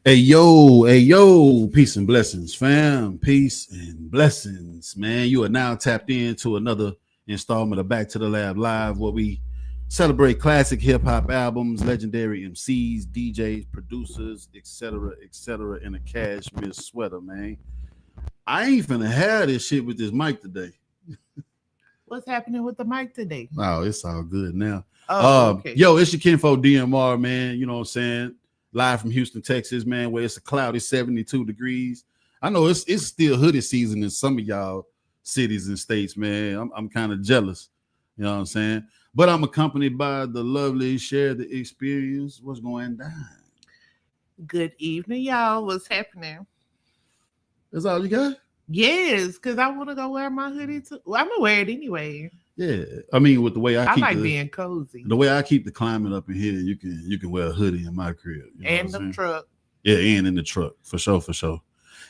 Hey yo, peace and blessings, fam. Peace and blessings, man. You are now tapped into another installment of Back to the Lab Live, where we celebrate classic hip hop albums, legendary MCs, DJs, producers, etc., in a cashmere sweater, man. I ain't finna have this shit with this mic today. What's happening with the mic today? Oh, it's all good now. Okay. Yo, it's your kinfo DMR, man. You know what I'm saying? Live from Houston, Texas, man, where it's a cloudy 72 degrees. I know it's still hoodie season in some of y'all cities and states, man. I'm kind of jealous. You know what I'm saying? But I'm accompanied by the lovely Share the Experience. What's going down? Good evening, y'all. What's happening? That's all you got? Yes, because I want to go wear my hoodie too. Well, I'm gonna wear it anyway. Yeah. I mean, with the way I keep like being cozy. The way I keep the climate up in here, you can wear a hoodie in my crib. You know and the truck. Yeah, and in the truck. For sure.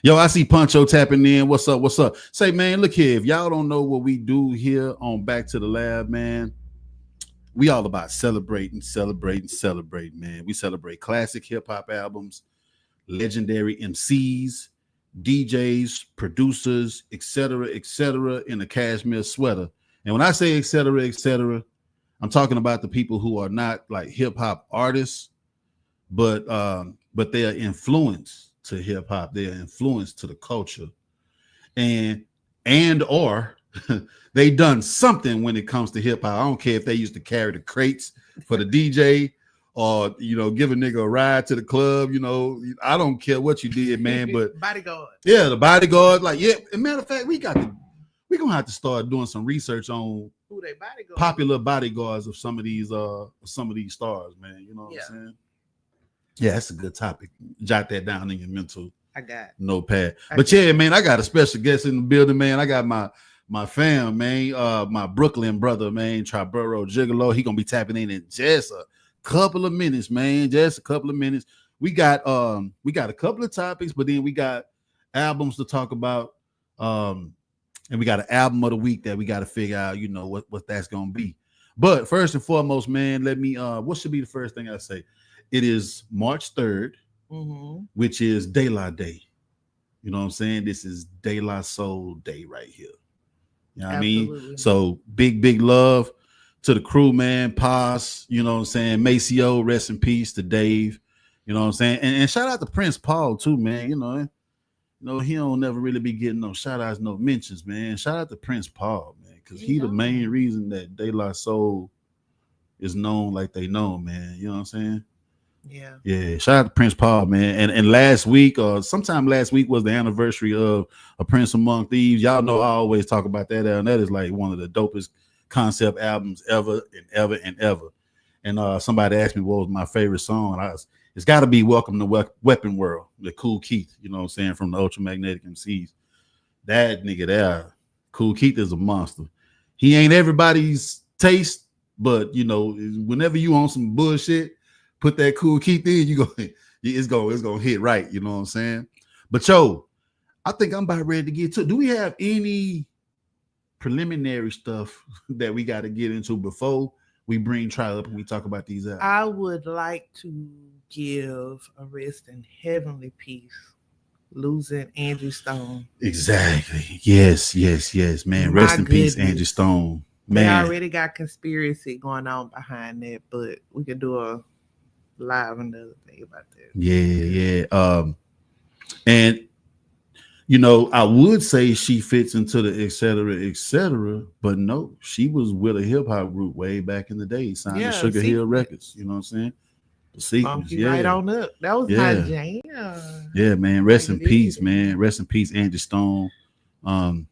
Yo, I see Poncho tapping in. What's up? Say, man, look here. If y'all don't know what we do here on Back to the Lab, man, we all about celebrating, man. We celebrate classic hip-hop albums, legendary MCs, DJs, producers, etc., in a cashmere sweater. And when I say etc., I'm talking about the people who are not like hip-hop artists, but they are influenced to hip-hop. They are influenced to the culture. And or they done something when it comes to hip-hop. I don't care if they used to carry the crates for the DJ or, give a nigga a ride to the club. I don't care what you did, man, but bodyguard. Yeah, the bodyguard. Like, yeah, as a matter of fact, we're gonna have to start doing some research on who they bodyguard. Popular bodyguards of some of these stars, man. You know what I'm saying? Yeah, that's a good topic. Jot that down in your mental notepad. But yeah, man, I got a special guest in the building, man. I got my fam, man, my Brooklyn brother, man, Triboro Gigalo. He gonna be tapping in just a couple of minutes, man. Just a couple of minutes. We got a couple of topics, but then we got albums to talk about. And we got an album of the week that we got to figure out, what that's gonna be. But first and foremost, man, let me what should be the first thing I say? It is March 3rd, which is De La Day. You know what I'm saying? This is De La Soul Day right here. You know what I mean? So big love to the crew, man. Paz, you know what I'm saying? Maceo, rest in peace to Dave. You know what I'm saying? And shout out to Prince Paul too, man. He don't never really be getting no shout outs, no mentions, man. Shout out to Prince Paul, man, because he the main reason that De La Soul is known like they know, man. You know what I'm saying? Yeah. Shout out to Prince Paul, man. And last week, or sometime last week, was the anniversary of A Prince Among Thieves. Y'all know I always talk about that, and that is like one of the dopest concept albums ever. And somebody asked me what was my favorite song. It's got to be Welcome to Weapon World, the Kool Keith, you know what I'm saying, from the Ultramagnetic MCs. That nigga there, Kool Keith is a monster. He ain't everybody's taste, but, whenever you on some bullshit, put that Kool Keith in, it's gonna hit right, you know what I'm saying? But, yo, I think I'm about ready to get to it. Do we have any preliminary stuff that we got to get into before we bring trial up and we talk about these albums? I would like to give a rest in heavenly peace, losing Angie Stone. Exactly. Yes, man. Rest in peace, Angie Stone. Man, they already got conspiracy going on behind that, but we could do a live another thing about that. Yeah. And I would say she fits into the etc., but no, she was with a hip hop group way back in the day, signed to Sugar Hill Records. You know what I'm saying? The Sequence, right on up. That was my jam. Yeah, man. Rest in peace, man. Rest in peace, Angie Stone. Damn,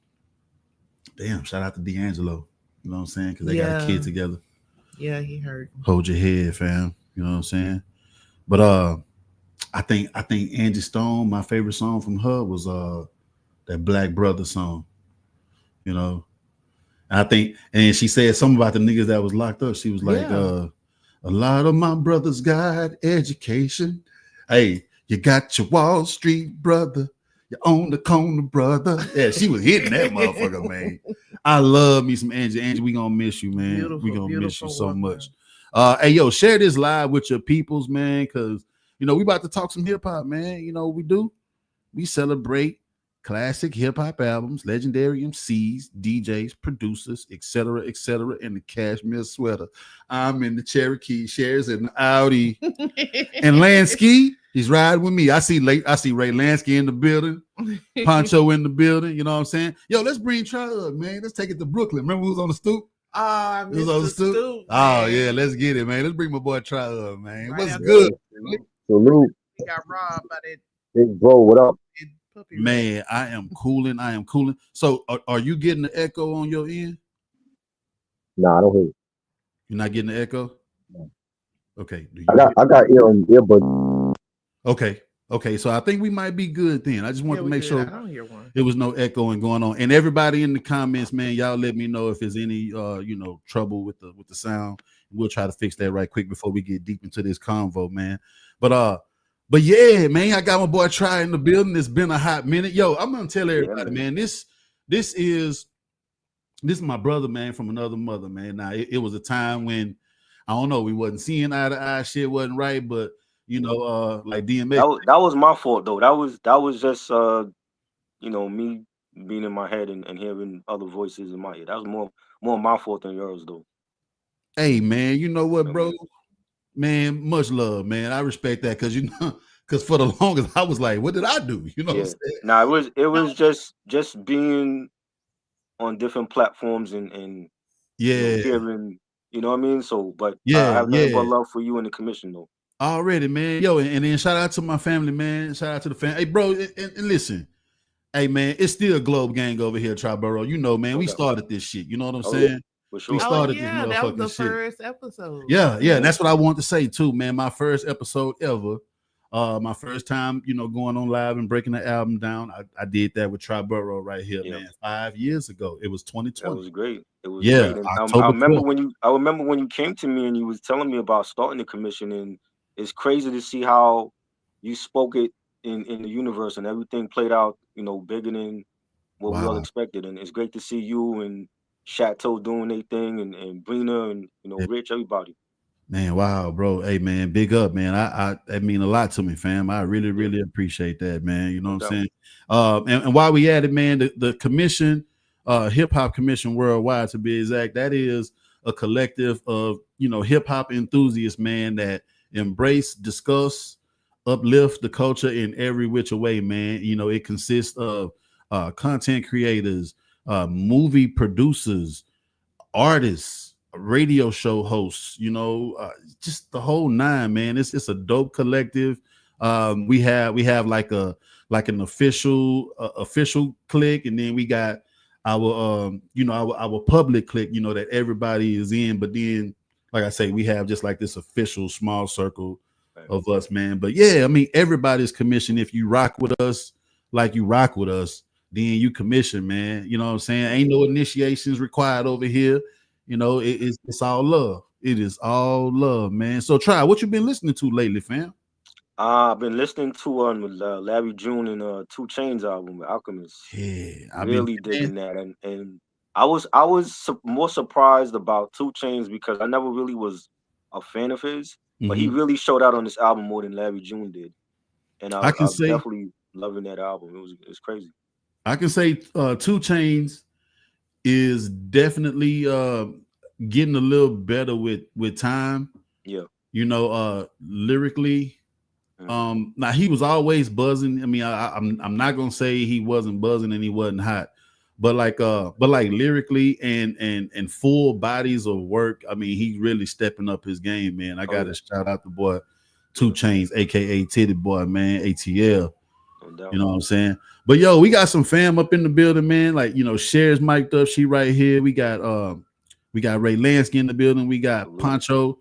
shout out to D'Angelo. You know what I'm saying? Because they got a kid together. Yeah, he hurt. Hold your head, fam. You know what I'm saying? But I think Angie Stone, my favorite song from her was that Black Brother song. And she said something about the niggas that was locked up. She was like, a lot of my brothers got education. Hey, you got your Wall Street brother. You own the corner brother. Yeah, she was hitting that motherfucker, man. I love me some Angie. Angie, we gonna miss you, man. We gonna miss you so much. Hey, yo, share this live with your peoples, man, because we about to talk some hip hop, man. We celebrate classic hip hop albums, legendary MCs, DJs, producers, etc., etc. in the cashmere sweater. I'm in the Cherokee, Shares in the Audi, and Lansky. He's riding with me. I see Ray Lansky in the building, Poncho in the building. You know what I'm saying? Yo, let's bring Try up, man. Let's take it to Brooklyn. Remember who was on the stoop? Oh, Mr. Stoop. Oh yeah, let's get it, man. Let's bring my boy Try up, man. Right. What's good? Salute. He got robbed by that. Big bro, what up? Man, I am cooling. So, are you getting the echo on your end? Nah, I don't hear you. You're not getting the echo? No. Okay. I got earbuds. Okay. So I think we might be good then. I just want to make sure I don't hear one. There was no echoing going on. And everybody in the comments, man, y'all let me know if there's any trouble with the sound. We'll try to fix that right quick before we get deep into this convo, man. But yeah, man, I got my boy Try in the building. It's been a hot minute. Yo, I'm gonna tell everybody, man, this is my brother, man, from another mother, man. Now it was a time when I don't know, we wasn't seeing eye to eye, shit wasn't right, but like DMX. That was my fault though. That was just me being in my head and hearing other voices in my ear. That was more my fault than yours though. Hey man, you know what, bro? Man, much love, man. I respect that because for the longest I was like, what did I do? You know what I'm saying? Nah, it was just being on different platforms and hearing, you know what I mean? So, but I have nothing but love for you and the commission though. Already, man. Yo, and then shout out to my family, man. Shout out to the family. Hey, bro, and listen. Hey, man, it's still Globe Gang over here, Triboro. You know, man, we started this shit. You know what I'm saying? For sure. We started this motherfucking shit. That was the first episode. Yeah, and that's what I want to say too, man. My first episode ever. My first time, going on live and breaking the album down. I did that with Triboro right here, man. 5 years ago. It was 2020. That was great. It was great. I remember when you came to me and you was telling me about starting the commission, and it's crazy to see how you spoke it in the universe and everything played out, bigger than what we all expected. And it's great to see you and Chateau doing their thing and Brina and Rich, everybody. Man, wow, bro. Hey man, big up, man. I mean a lot to me, fam. I really, really appreciate that, man. You know what I'm saying? And while we at it, man, the commission, hip hop commission worldwide to be exact, that is a collective of hip hop enthusiasts, man, that embrace, discuss, uplift the culture in every which way, man. It consists of content creators, movie producers, artists, radio show hosts, just the whole nine, man. It's a dope collective. We have like an official clique, and then we got our our public clique, that everybody is in. But then, like I say, we have just like this official small circle of us, man. But yeah, I mean, everybody's commissioned. If you rock with us, like you rock with us, then you commission, man. You know what I'm saying? Ain't no initiations required over here. It's all love. It is all love, man. So Try, what you been listening to lately, fam? I've been listening to Larry June and 2 Chainz album, Alchemist. Yeah, I really digging that, and I was more surprised about 2 Chainz because I never really was a fan of his, but he really showed out on this album more than Larry June did, and I was definitely loving that album. It's crazy. I can say 2 Chainz is definitely getting a little better with time. Yeah. Lyrically. Now he was always buzzing. I mean, I'm not gonna say he wasn't buzzing and he wasn't hot, but like lyrically and full bodies of work. I mean, he's really stepping up his game, man. I gotta shout out the boy 2 Chainz, aka Titty Boy, man, ATL. You know what I'm saying? But yo, we got some fam up in the building, man. Like, Cher's mic'd up. She right here. We got Ray Lansky in the building. We got Poncho.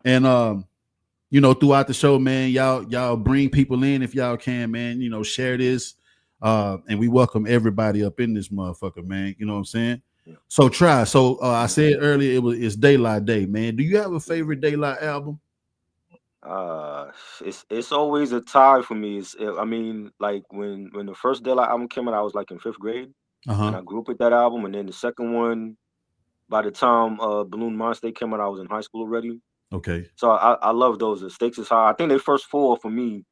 And throughout the show, man, y'all bring people in if y'all can, man. Share this. And we welcome everybody up in this motherfucker, man. You know what I'm saying? Yeah. So Try. So I said earlier it's Daylight Day, man. Do you have a favorite Daylight album? It's always a tie for me. I mean, like when the first Daylight album came out, I was like in 5th grade, and I grew up with that album. And then the second one, by the time Balloon Monster came out, I was in high school already. Okay. So I love those. The Stakes is High. I think their first 4 for me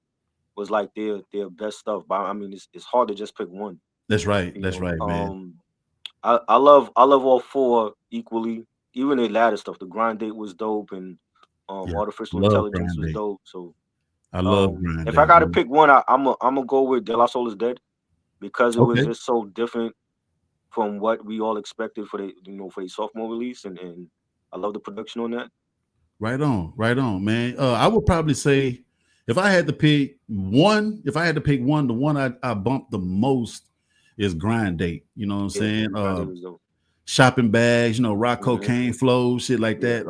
was like their best stuff. But I mean, it's hard to just pick one. That's right. You That's know, right, man. I love all 4 equally. Even their latter stuff. The Grind Date was dope, and Yeah. Artificial Love Intelligence Grind was Day. dope. So I love Grind if I Day, got to man. pick one, I'm gonna go with De La Soul is Dead because it was Okay. just so different from what we all expected for the sophomore release, and I love the production on that. Right on, man. I would probably say if I had to pick one, the one I bumped the most is Grind Date. You know what I'm saying? Grind Date was dope. Shopping bags, rock cocaine flows, shit like that.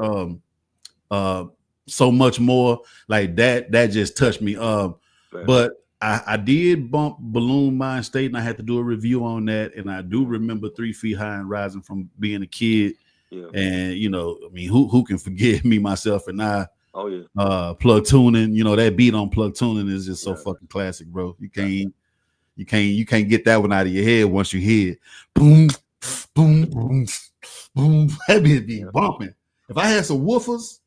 So much more like that. That just touched me. But I did bump Balloon Mind State, and I had to do a review on that. And I do remember 3 Feet High and Rising from being a kid. Yeah. And I mean, who can forget me, myself, and I? Oh yeah. Plug Tuning. That beat on Plug Tuning is just so fucking classic, bro. You can't get that one out of your head once you hear it. Boom, boom, boom, boom. That bitch be bumping. If I had some woofers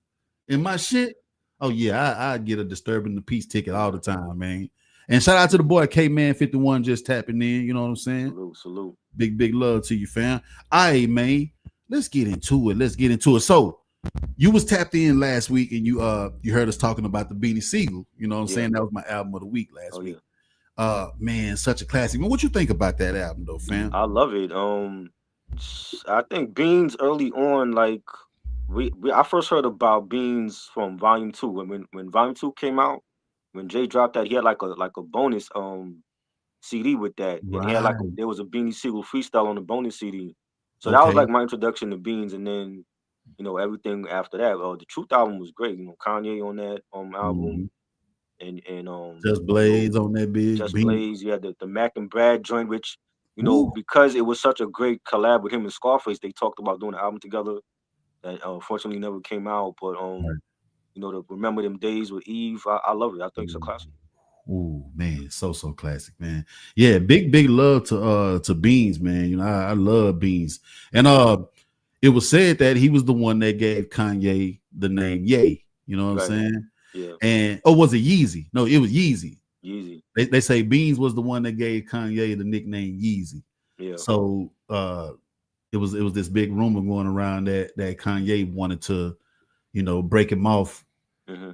in my shit, oh yeah, I get a Disturbing the Peace ticket all the time, man. And shout out to the boy K-Man 51 just tapping in. You know what I'm saying? Salute. Big love to you, fam. All right, man. Let's get into it. So you was tapped in last week, and you heard us talking about the Beanie Siegel. You know what I'm saying? That was my album of the week last week. Yeah. Man, such a classic. What you think about that album though, fam? I love it. I think Beans early on, like I first heard about Beans from Volume 2. When Volume 2 came out, when Jay dropped that, he had like a bonus CD with that. And he had there was a Beanie Siegel freestyle on the bonus CD. So that was like my introduction to Beans, and then everything after that. The Truth album was great. Kanye on that album, and Just Blaze on that big. Just Blaze. You had the Mac and Brad joint, which because it was such a great collab with him and Scarface, they talked about doing an album together. That unfortunately never came out, but to Remember Them Days with Eve, I love it. I think it's a classic. Ooh, man, so classic, man. Yeah, big love to Beans, man. I love Beans. And it was said that he was the one that gave Kanye the name Ye. You know what I'm saying? Yeah. And was it Yeezy? No, it was Yeezy. Yeezy. They say Beans was the one that gave Kanye the nickname Yeezy. Yeah. So it was this big rumor going around that Kanye wanted to, break him off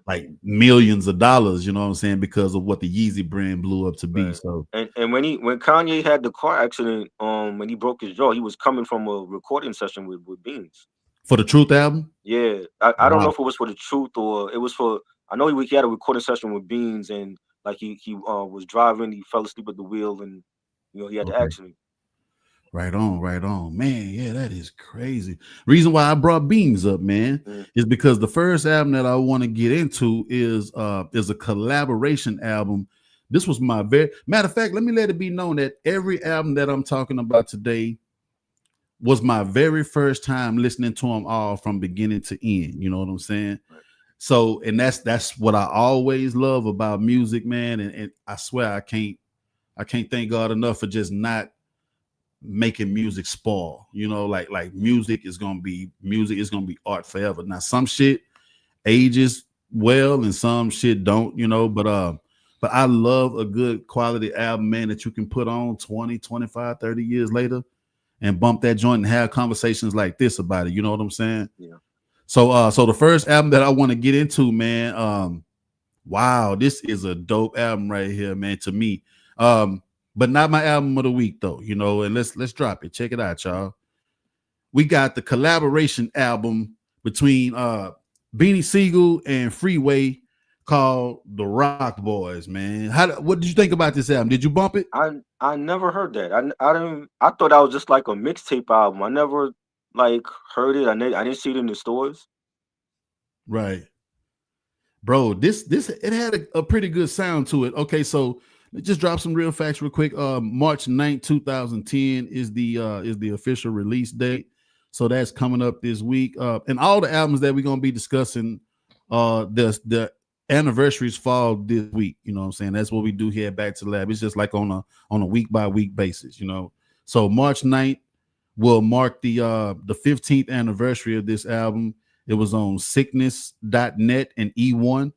like millions of dollars, you know what I'm saying, because of what the Yeezy brand blew up to be. So and when Kanye had the car accident, when he broke his jaw, he was coming from a recording session with Beans. For the Truth album? Yeah. I don't know if it was for the Truth or it was for, I know he had a recording session with Beans, and like he was driving, he fell asleep at the wheel, and he had the accident. Right on, man. Yeah, that is crazy. Reason why I brought Beans up, man, is because the first album that I want to get into is a collaboration album. This was my matter of fact. Let me let it be known that every album that I'm talking about today was my very first time listening to them all from beginning to end. You know what I'm saying? Right. So, and that's what I always love about music, man. And I swear I can't thank God enough for just not making music spoil. Like music is gonna be art forever. Now some shit ages well and some shit don't, but I love a good quality album, man, that you can put on 20, 25, 30 years later and bump that joint and have conversations like this about it. You know what I'm saying? Yeah. So the first album that I want to get into, man, wow, this is a dope album right here, man, to me. But not my album of the week, though, and let's drop it. Check it out, y'all. We got the collaboration album between Beanie Siegel and Freeway called The Rock Boys, man. What did you think about this album? Did you bump it? I never heard that. I thought that was just like a mixtape album. I never heard it. I didn't see it in the stores. Right. Bro, this it had a pretty good sound to it. Okay, so just drop some real facts real quick. March 9th, 2010 is the official release date. So that's coming up this week. And all the albums that we're gonna be discussing, the anniversaries fall this week. You know what I'm saying? That's what we do here at Back to the Lab. It's just like on a week by week basis, So March 9th will mark the 15th anniversary of this album. It was on sickness.net and E1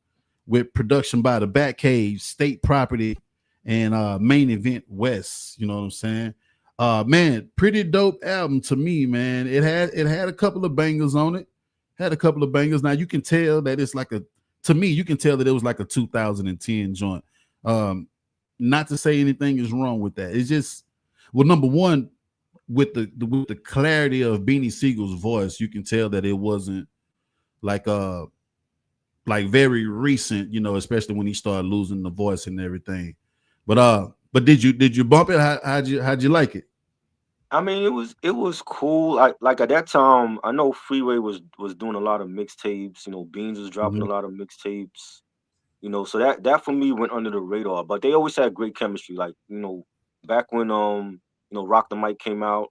with production by the Batcave, State Property, and Main Event West. You know what I'm saying? Man, pretty dope album to me, man. It had a couple of bangers on it. Had a couple of bangers. Now you can tell that it's like to me, you can tell that it was like a 2010 joint. Not to say anything is wrong with that. It's just, well, number one, with the clarity of Beanie Siegel's voice, you can tell that it wasn't like very recent, you know, especially when he started losing the voice and everything. But did you bump it? How'd you like it? I mean, it was cool. Like at that time, I know Freeway was doing a lot of mixtapes. You know, Beans was dropping a lot of mixtapes. You know, so that for me went under the radar. But they always had great chemistry. Like, you know, back when Rock the Mic came out,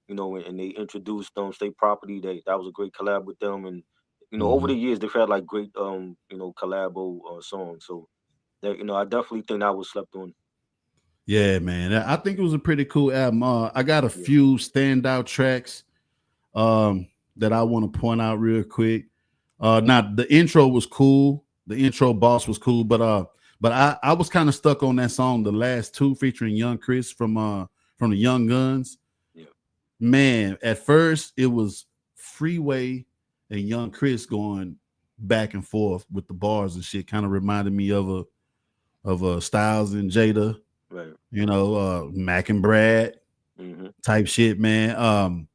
you know, and they introduced State Property, that was a great collab with them. And you know, over the years they've had like great collabo songs. So that, you know, I definitely think that was slept on. Yeah, man. I think it was a pretty cool album. I got a few standout tracks that I want to point out real quick. Now the intro was cool. The intro boss was cool, but I was kind of stuck on that song, the last two featuring Young Chris from the Young Guns. Yeah. Man, at first it was Freeway and Young Chris going back and forth with the bars and shit. Kind of reminded me of a Styles and Jada. Right. You know, Mac and Brad type shit, man.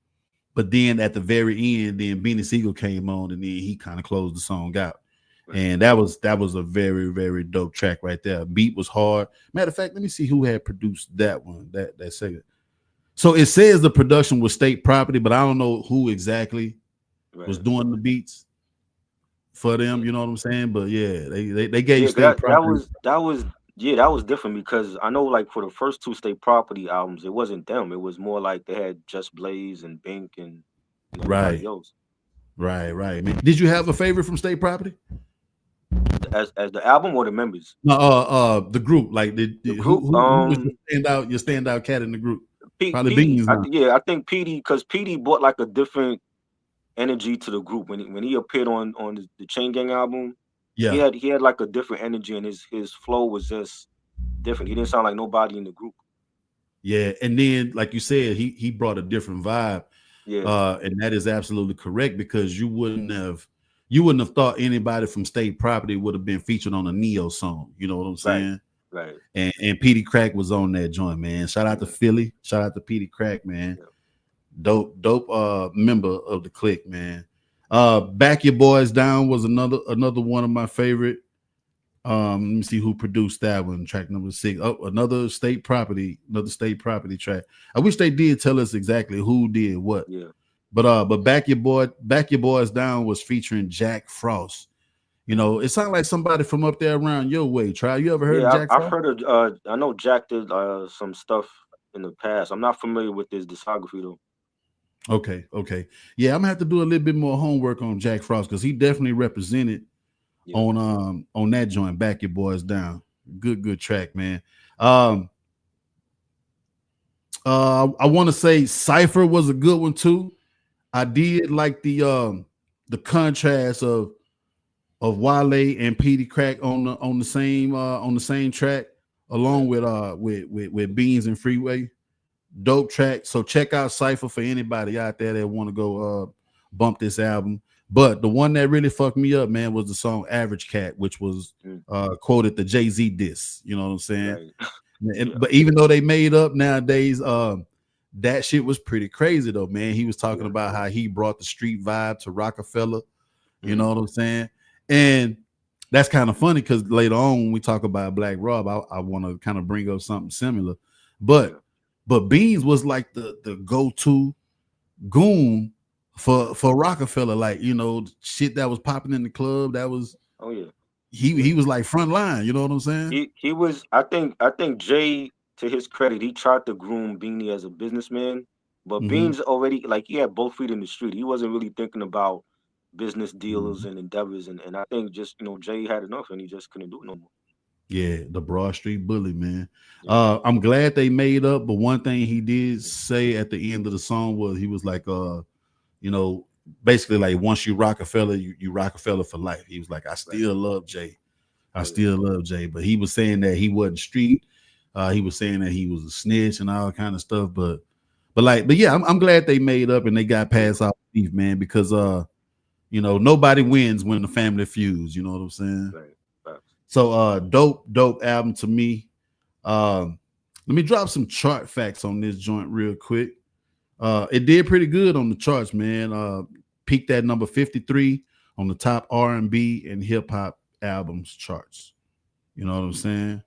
But then at the very end, then Beanie Siegel came on and then he kind of closed the song out. Right. And that was a very, very dope track right there. Beat was hard. Matter of fact, let me see who had produced that one, that segment. So it says the production was State Property, but I don't know who exactly was doing the beats for them, you know what I'm saying? But yeah, they gave State Property. That was different because I know, like, for the first two State Property albums, it wasn't them. It was more like they had Just Blaze and Bink and everybody else. Right, man. Did you have a favorite from State Property? As the album or the members? No, the group. Like the group. Who was your standout cat in the group? Probably Beans. I think Petey, because Petey brought like a different energy to the group when he appeared on the Chain Gang album. Yeah, he had like a different energy, and his flow was just different. He didn't sound like nobody in the group. Yeah, and then like you said, he brought a different vibe. Yeah, and that is absolutely correct because you wouldn't have thought anybody from State Property would have been featured on a Neo song. You know what I'm saying? Right. And Petey Crack was on that joint, man. Shout out to Philly. Shout out to Petey Crack, man. Yeah. Dope member of the clique, man. Back Your Boys Down was another one of my favorite. Let me see who produced that one. Track number 6. Oh, another State Property track. I wish they did tell us exactly who did what. Yeah. But Back Your Boys Down was featuring Jack Frost. You know, it sounded like somebody from up there around your way. You ever heard of Jack Frost? I've heard of I know Jack did some stuff in the past. I'm not familiar with his discography though. Okay. Yeah, I'm gonna have to do a little bit more homework on Jack Frost because he definitely represented on that joint. Back Your Boys Down. Good track, man. I want to say Cypher was a good one too. I did like the contrast of Wale and Petey Crack on the same track, along with Beans and Freeway. Dope track. So check out Cypher for anybody out there that want to go bump this album. But the one that really fucked me up, man, was the song Average Cat, which was quoted the Jay-Z diss. You know what I'm saying? Right. But even though they made up nowadays, that shit was pretty crazy though, man. He was talking about how he brought the street vibe to Rockefeller. You know what I'm saying? And that's kind of funny because later on when we talk about Black Rob, I want to kind of bring up something similar. But Beans was like the go-to goon for Rockefeller, like, you know, shit that was popping in the club. That was he was like front line, you know what I'm saying? He was, I think Jay, to his credit, he tried to groom Beanie as a businessman, but Beans already, like, he had both feet in the street. He wasn't really thinking about business deals and endeavors, and I think just, you know, Jay had enough and he just couldn't do it no more. Yeah, the Broad Street Bully, man. I'm glad they made up, but one thing he did say at the end of the song was he was like, you know, basically like once you Rockefeller, you Rockefeller for life. He was like, I still love Jay. I still love Jay. But he was saying that he wasn't street. He was saying that he was a snitch and all kind of stuff. But yeah, I'm glad they made up and they got past our beef, man, because nobody wins when the family feuds. You know what I'm saying? Right. So dope album to me. Let me drop some chart facts on this joint real quick. It did pretty good on the charts, man. Peaked at number 53 on the top R&B and hip hop albums charts. You know what I'm saying?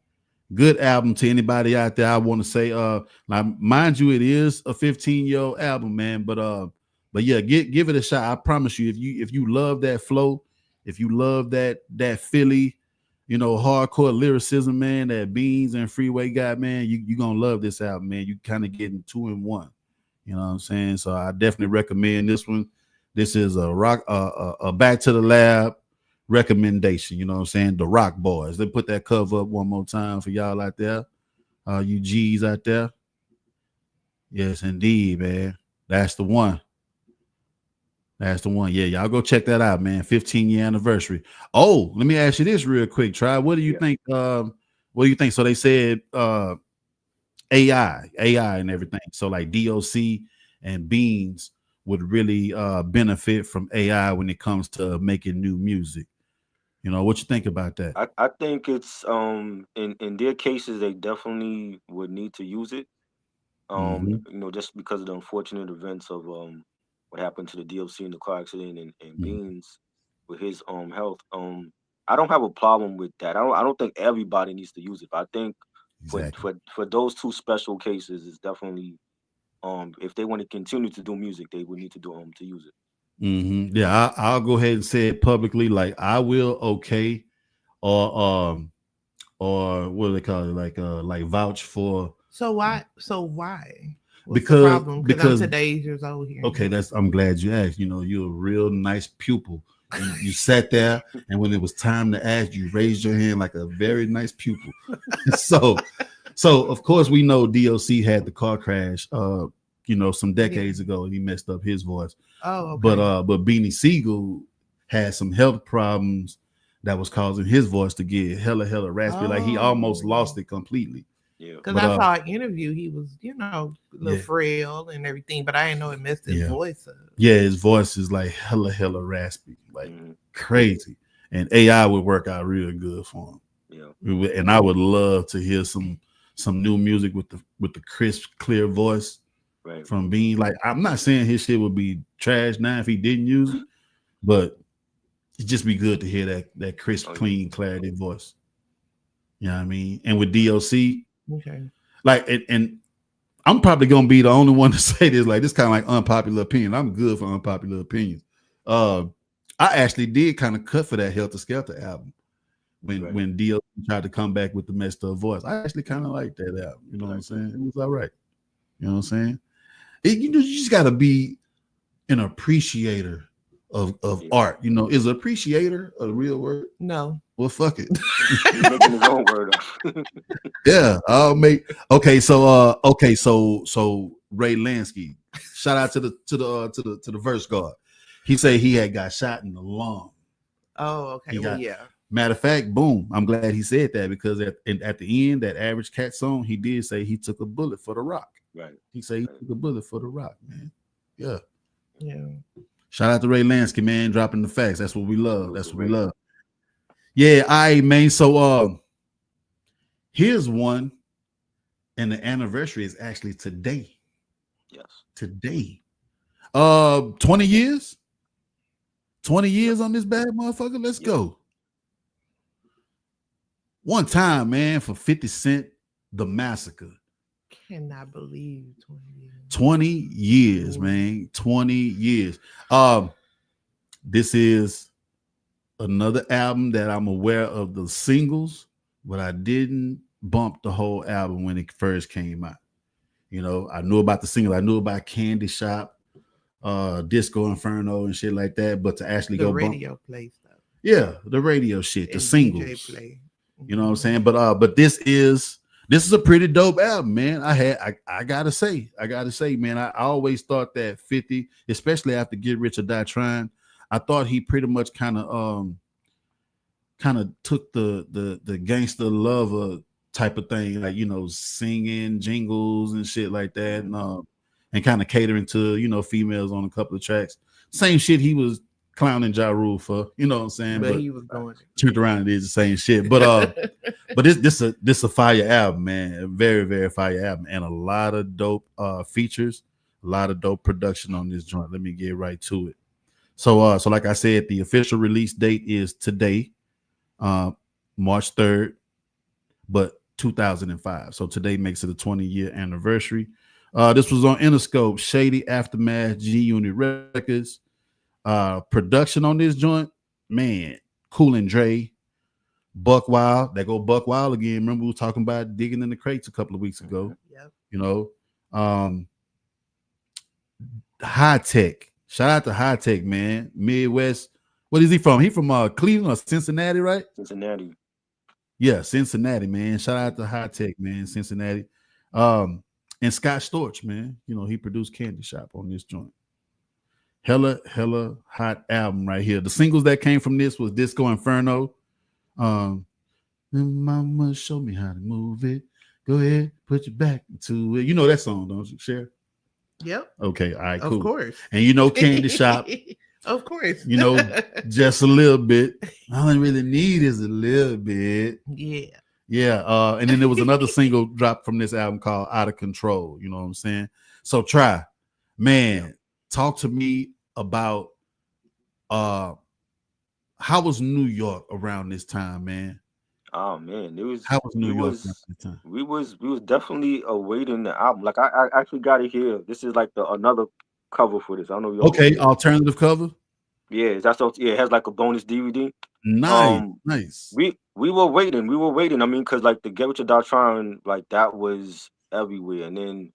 Good album to anybody out there. I want to say, now mind you, it is a 15-year-old album, man. But yeah, give it a shot. I promise you, if you love that flow, if you love that Philly, hardcore lyricism, man, that Beans and Freeway got, man, you gonna love this album, man. You kind of getting 2 in 1. You know what I'm saying? So I definitely recommend this one. This is a Back to the Lab recommendation. You know what I'm saying? The Rock Boys. They put that cover up one more time for y'all out there. You G's out there. Yes, indeed, man. That's the one. That's the one. Yeah, y'all go check that out, man. 15-year anniversary. Oh, let me ask you this real quick. Try. What do you think? What do you think? So they said AI and everything. So like DOC and Beans would really benefit from AI when it comes to making new music. What you think about that? I think it's in their cases they definitely would need to use it. Just because of the unfortunate events of what happened to the DOC in the car accident and Beans with his health. I don't have a problem with that. I don't think everybody needs to use it. But I think for those 2 special cases, it's definitely if they want to continue to do music, they would need to to use it. Yeah, I'll go ahead and say it publicly. Like I will, okay, or what do they call it? Like vouch for. So why? What's because the problem? Because I'm today years old here. Okay, I'm glad you asked. You're a real nice pupil. You sat there, and when it was time to ask, you raised your hand like a very nice pupil. So of course we know DOC had the car crash. Some decades ago, he messed up his voice. Oh, okay. But Beanie Siegel had some health problems that was causing his voice to get hella raspy. Like he almost lost it completely. Yeah, because I saw an interview. He was, a little frail and everything, but I didn't know it messed his voice up. Yeah, his voice is like hella raspy, like crazy. And AI would work out real good for him. Yeah, and I would love to hear some new music with the crisp, clear voice. Right. From being like, I'm not saying his shit would be trash now if he didn't use it, but it'd just be good to hear that crisp, clean, clarity voice. You know what I mean? And with DOC, okay, like, and I'm probably gonna be the only one to say this. Like, this kind of like unpopular opinion. I'm good for unpopular opinions. I actually did kind of cut for that Helter Skelter album when DOC tried to come back with the messed up voice. I actually kind of liked that album. You know what I'm saying? It was all right. You know what I'm saying? You just got to be an appreciator of art. Is appreciator a real word? No. Well, fuck it. Making his own word up. Yeah, I'll make. Okay, so Ray Lansky. Shout out to the verse guard. He said he had got shot in the lung. Oh, okay. Yeah. Matter of fact, boom. I'm glad he said that because at the end, that Average Cat song, he did say he took a bullet for the Rock. Right. He said he took a bullet for the Rock, man. Yeah. Yeah. Shout out to Ray Lansky, man, dropping the facts. That's what we love. That's what we love. Yeah, all right, man. So here's one, and the anniversary is actually today. Yes. Today. 20 years? 20 years on this bad motherfucker? Let's go. One time, man, for 50 Cent, The Massacre. Cannot believe 20 years. 20 years, man. 20 years. This is another album that I'm aware of the singles, but I didn't bump the whole album when it first came out. I knew about the singles. I knew about Candy Shop, Disco Inferno and shit like that, but to actually go radio play stuff. Yeah, the radio shit, the singles. Play. You know what I'm saying? But this is this is a pretty dope album, man. I gotta say, man, I always thought that 50, especially after Get Rich or Die Trying, I thought he pretty much kind of took the gangster lover type of thing, like, you know, singing jingles and shit like that, and kind of catering to, you know, females on a couple of tracks. Same shit he was clowning Ja Rule for, you know what I'm saying? But he was going turned around and did the same shit. But this a fire album, man. A very, very fire album, and a lot of dope features, a lot of dope production on this joint. Let me get right to it. So like I said, the official release date is today, March 3rd, but 2005. So today makes it a 20-year anniversary. This was on Interscope, Shady, Aftermath, G Unit Records. Production on this joint, man, Cool and Dre, Buck Wild. That go Buck Wild again. Remember we were talking about digging in the crates a couple of weeks ago. Yep. You know, High Tech. Shout out to High Tech, man. Midwest. What is he from? He from Cleveland or Cincinnati, right? Cincinnati. Yeah, Cincinnati, man. Shout out to High Tech, man. Cincinnati. And Scott Storch, man. You know, he produced Candy Shop on this joint. Hella hot album right here. The singles that came from this was Disco Inferno. Mama, show me how to move it. Go ahead, put your back into it. You know that song, don't you, Cher? Yep. Okay, all right, cool. Of course. And you know Candy Shop. Of course. You know, just a little bit. All I really need is a little bit. Yeah. Yeah. And then there was another single dropped from this album called Out of Control. You know what I'm saying? So man, talk to me about how was New York around this time, man? Oh man, how was New York around this time? We was definitely awaiting the album. Like I actually got it here. This is like another cover for this. I don't know if you okay, alternative cover. Yeah, it has like a bonus DVD. Nice. We were waiting. I mean, because like the Get Rich or Die Trying, like that was everywhere. And then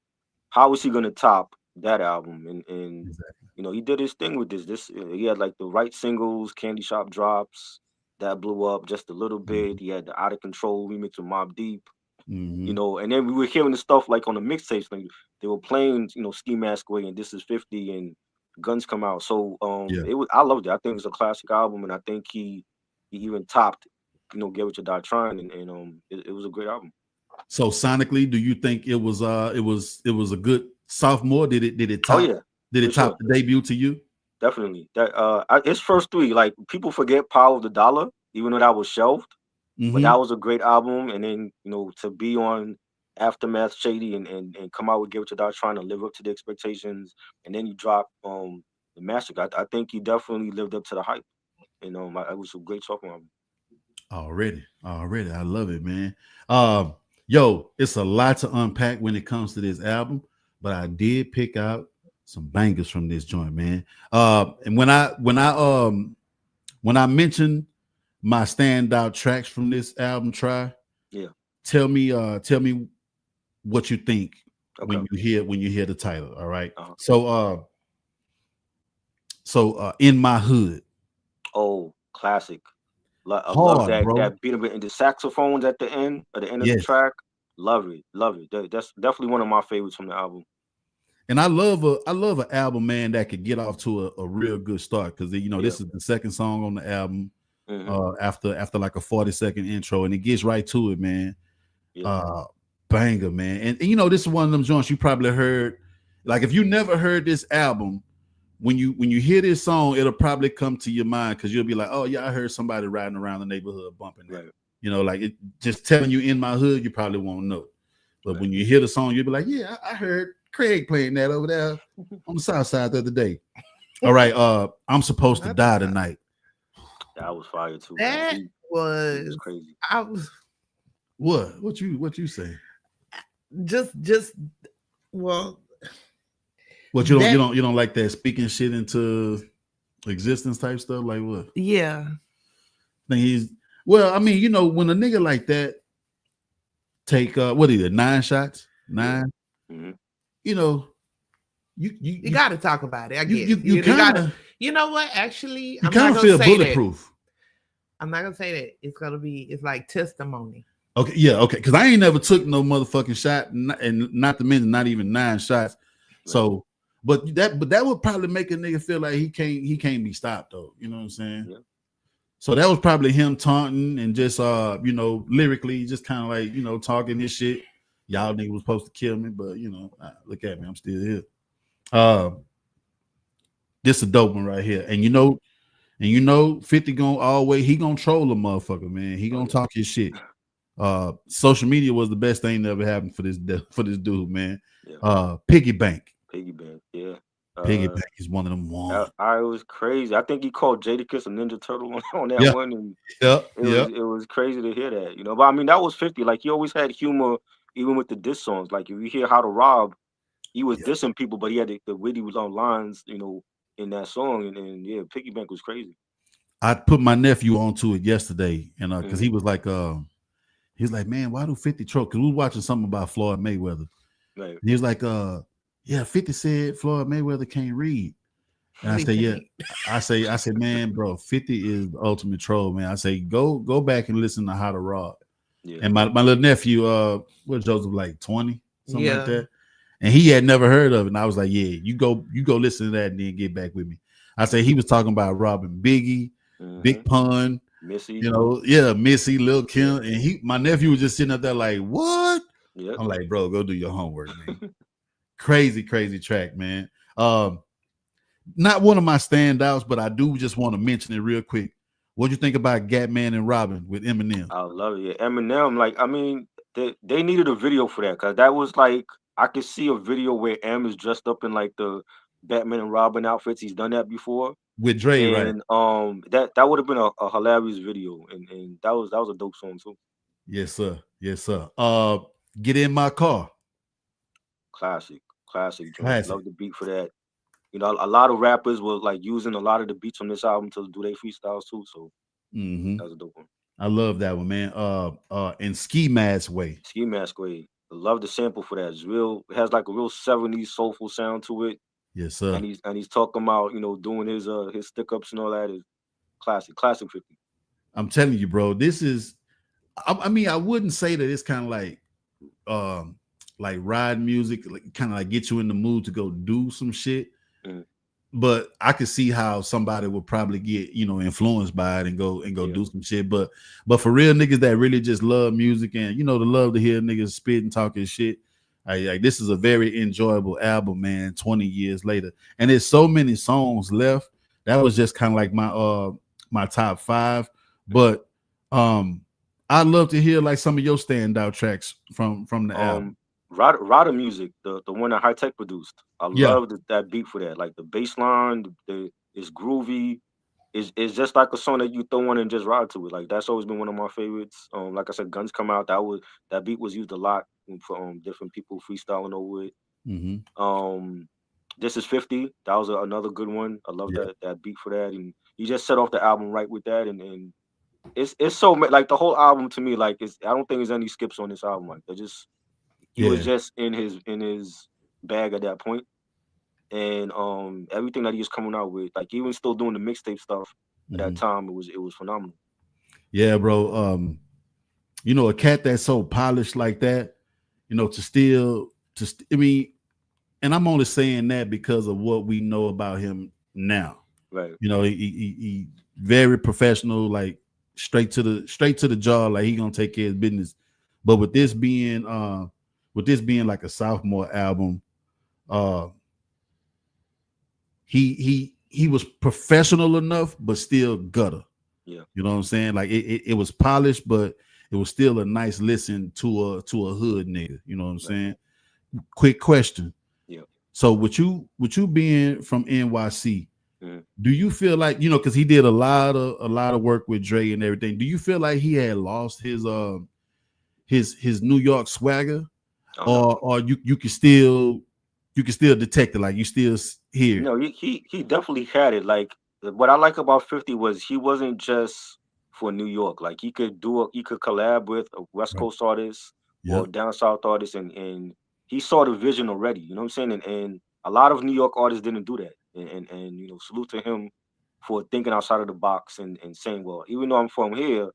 how was he gonna top that album? And exactly. You know, he did his thing with this. He had like the right singles, Candy Shop drops that blew up just a little bit. He had the Out of Control remix with Mobb Deep. You know, and then we were hearing the stuff like on the mixtapes. Like they were playing, you know, Ski Mask Way and This Is 50 and Guns Come Out. So I loved it. I think it was a classic album, and I think he even topped, you know, Get Rich or Die Trying, and it was a great album. So sonically, do you think it was a good sophomore? Did it top? Oh yeah. Did it top the debut to you? Definitely. That his first three, like people forget Power of the Dollar, even though that was shelved. But that was a great album. And then, you know, to be on Aftermath, Shady, and come out with Get Rich or Die Trying to live up to the expectations, and then you drop the Master. I think he definitely lived up to the hype. You know, it was a great sophomore album. Already, I love it, man. Yo, it's a lot to unpack when it comes to this album, but I did pick out some bangers from this joint, man. And when I mentioned my standout tracks from this album, tell me what you think when you hear the title. All right. So In My Hood. Oh, classic. I love that beat and the saxophones at the end of the track. Love it. That's definitely one of my favorites from the album. And I love an album, man, that could get off to a real good start, because you know this is the second song on the album after like a 40-second intro, and it gets right to it, man. Banger, man. And you know, this is one of them joints you probably heard. Like if you never heard this album, when you hear this song, it'll probably come to your mind, because you'll be like, oh yeah, I heard somebody riding around the neighborhood bumping that. Right. You know, like it just telling you In My Hood, you probably won't know. But when you hear the song, you'll be like, yeah, I heard Craig playing that over there on the south side the other day. All right, I'm Supposed to Die Tonight. That was fire too. That was crazy. What you say? Well, what you don't like that speaking shit into existence type stuff? Like what? Yeah. Well, I mean, you know, when a nigga like that take 9 shots? 9? Mm-hmm. You know, you got to talk about it. I guess you kind of. You know what? Actually, you kind of feel bulletproof. I'm not gonna say that. It's like testimony. Okay, yeah, okay. Because I ain't never took no motherfucking shot, and not to mention not even 9 shots. So, but that would probably make a nigga feel like he can't be stopped though. You know what I'm saying? Yeah. So that was probably him taunting and just you know, lyrically just kind of like, you know, talking this shit. Y'all niggas was supposed to kill me, but you know, look at me, I'm still here. This a dope one right here, and you know, 50 he gonna troll a motherfucker, man. He gonna talk his shit. Social media was the best thing that ever happened for this dude, man. Yeah. Piggy Bank, yeah. Piggy Bank is one of them ones. I was crazy. I think he called Jadakiss a Ninja Turtle on that one, and it was crazy to hear that, you know. But I mean, that was 50. Like, he always had humor, even with the diss songs. Like, if you hear How to Rob, he was dissing people, but he had the witty lines, you know, in that song. And yeah, Piggy Bank was crazy. I put my nephew onto it yesterday, and because he was like, he's like, man, why do 50 troll? Because we were watching something about Floyd Mayweather. Right. He was like, yeah, 50 said Floyd Mayweather can't read. And I say, yeah. I say, man, bro, 50 is the ultimate troll, man. I say, go back and listen to How to Rob. Yeah. And my little nephew, what Joseph, like 20, something like that. And he had never heard of it. And I was like, yeah, you go listen to that and then get back with me. I say he was talking about robbing Biggie, Big Pun, Missy, you know, Missy, Lil Kim. And my nephew was just sitting up there like, what? Yep. I'm like, bro, go do your homework, man. Crazy track, man. Not one of my standouts, but I do just want to mention it real quick. What'd you think about Gatman and Robin with Eminem? I love it. Yeah. Eminem, like, I mean, they needed a video for that, because that was like, I could see a video where M is dressed up in like the Batman and Robin outfits. He's done that before with Dre, and, right? That would have been a hilarious video, and that was a dope song too. Yes, sir. Yes, sir. Get in my car. Classic joint. Love the beat for that. You know, a lot of rappers were like using a lot of the beats on this album to do their freestyles too. So that was a dope one. I love that one, man. And Ski Mask Way. Ski Mask Way. I love the sample for that. It's real. It has like a real 70s soulful sound to it. Yes, sir. And he's talking about, you know, doing his stick ups and all that. Is classic 50. I'm telling you, bro. This is. I mean, I wouldn't say that it's kind of like ride music, like kind of like get you in the mood to go do some shit. But I could see how somebody would probably get, you know, influenced by it and go do some shit. But for real niggas that really just love music and, you know, to love to hear niggas spit and talking shit, like this is a very enjoyable album, man. 20 years later, and there's so many songs left. That was just kind of like my top 5. But I'd love to hear like some of your standout tracks from the album. Rada music, the one that High Tech produced. I love that beat for that. Like the bass line, it's groovy. It's just like a song that you throw on and just ride to it. Like, that's always been one of my favorites. Like I said, Guns Come Out. That beat was used a lot for different people freestyling over it. This Is 50. That was another good one. I love that beat for that. And he just set off the album right with that. And it's so, like, the whole album to me, like, I don't think there's any skips on this album. Like, he was just in his bag at that point. And everything that he was coming out with, like, even still doing the mixtape stuff at that time, it was phenomenal. Yeah, bro. You know, a cat that's so polished like that, you know, I mean, and I'm only saying that because of what we know about him now. Right. You know, he very professional, like straight to the jaw, like he gonna take care of his business. But with this being like a sophomore album, he was professional enough, but still gutter. Yeah. You know what I'm saying? Like it was polished, but it was still a nice listen to a hood nigga. You know what I'm saying? Quick question. Yeah. So with you being from NYC, do you feel like, you know, because he did a lot of work with Dre and everything, do you feel like he had lost his New York swagger, or you can still detect it, like you still hear? No, he definitely had it. Like, what I like about 50 was he wasn't just for New York. Like, he could collab with a West Coast artist or down South artist, and he saw the vision already. You know what I'm saying? And a lot of New York artists didn't do that. And you know, salute to him for thinking outside of the box and saying, well, even though I'm from here,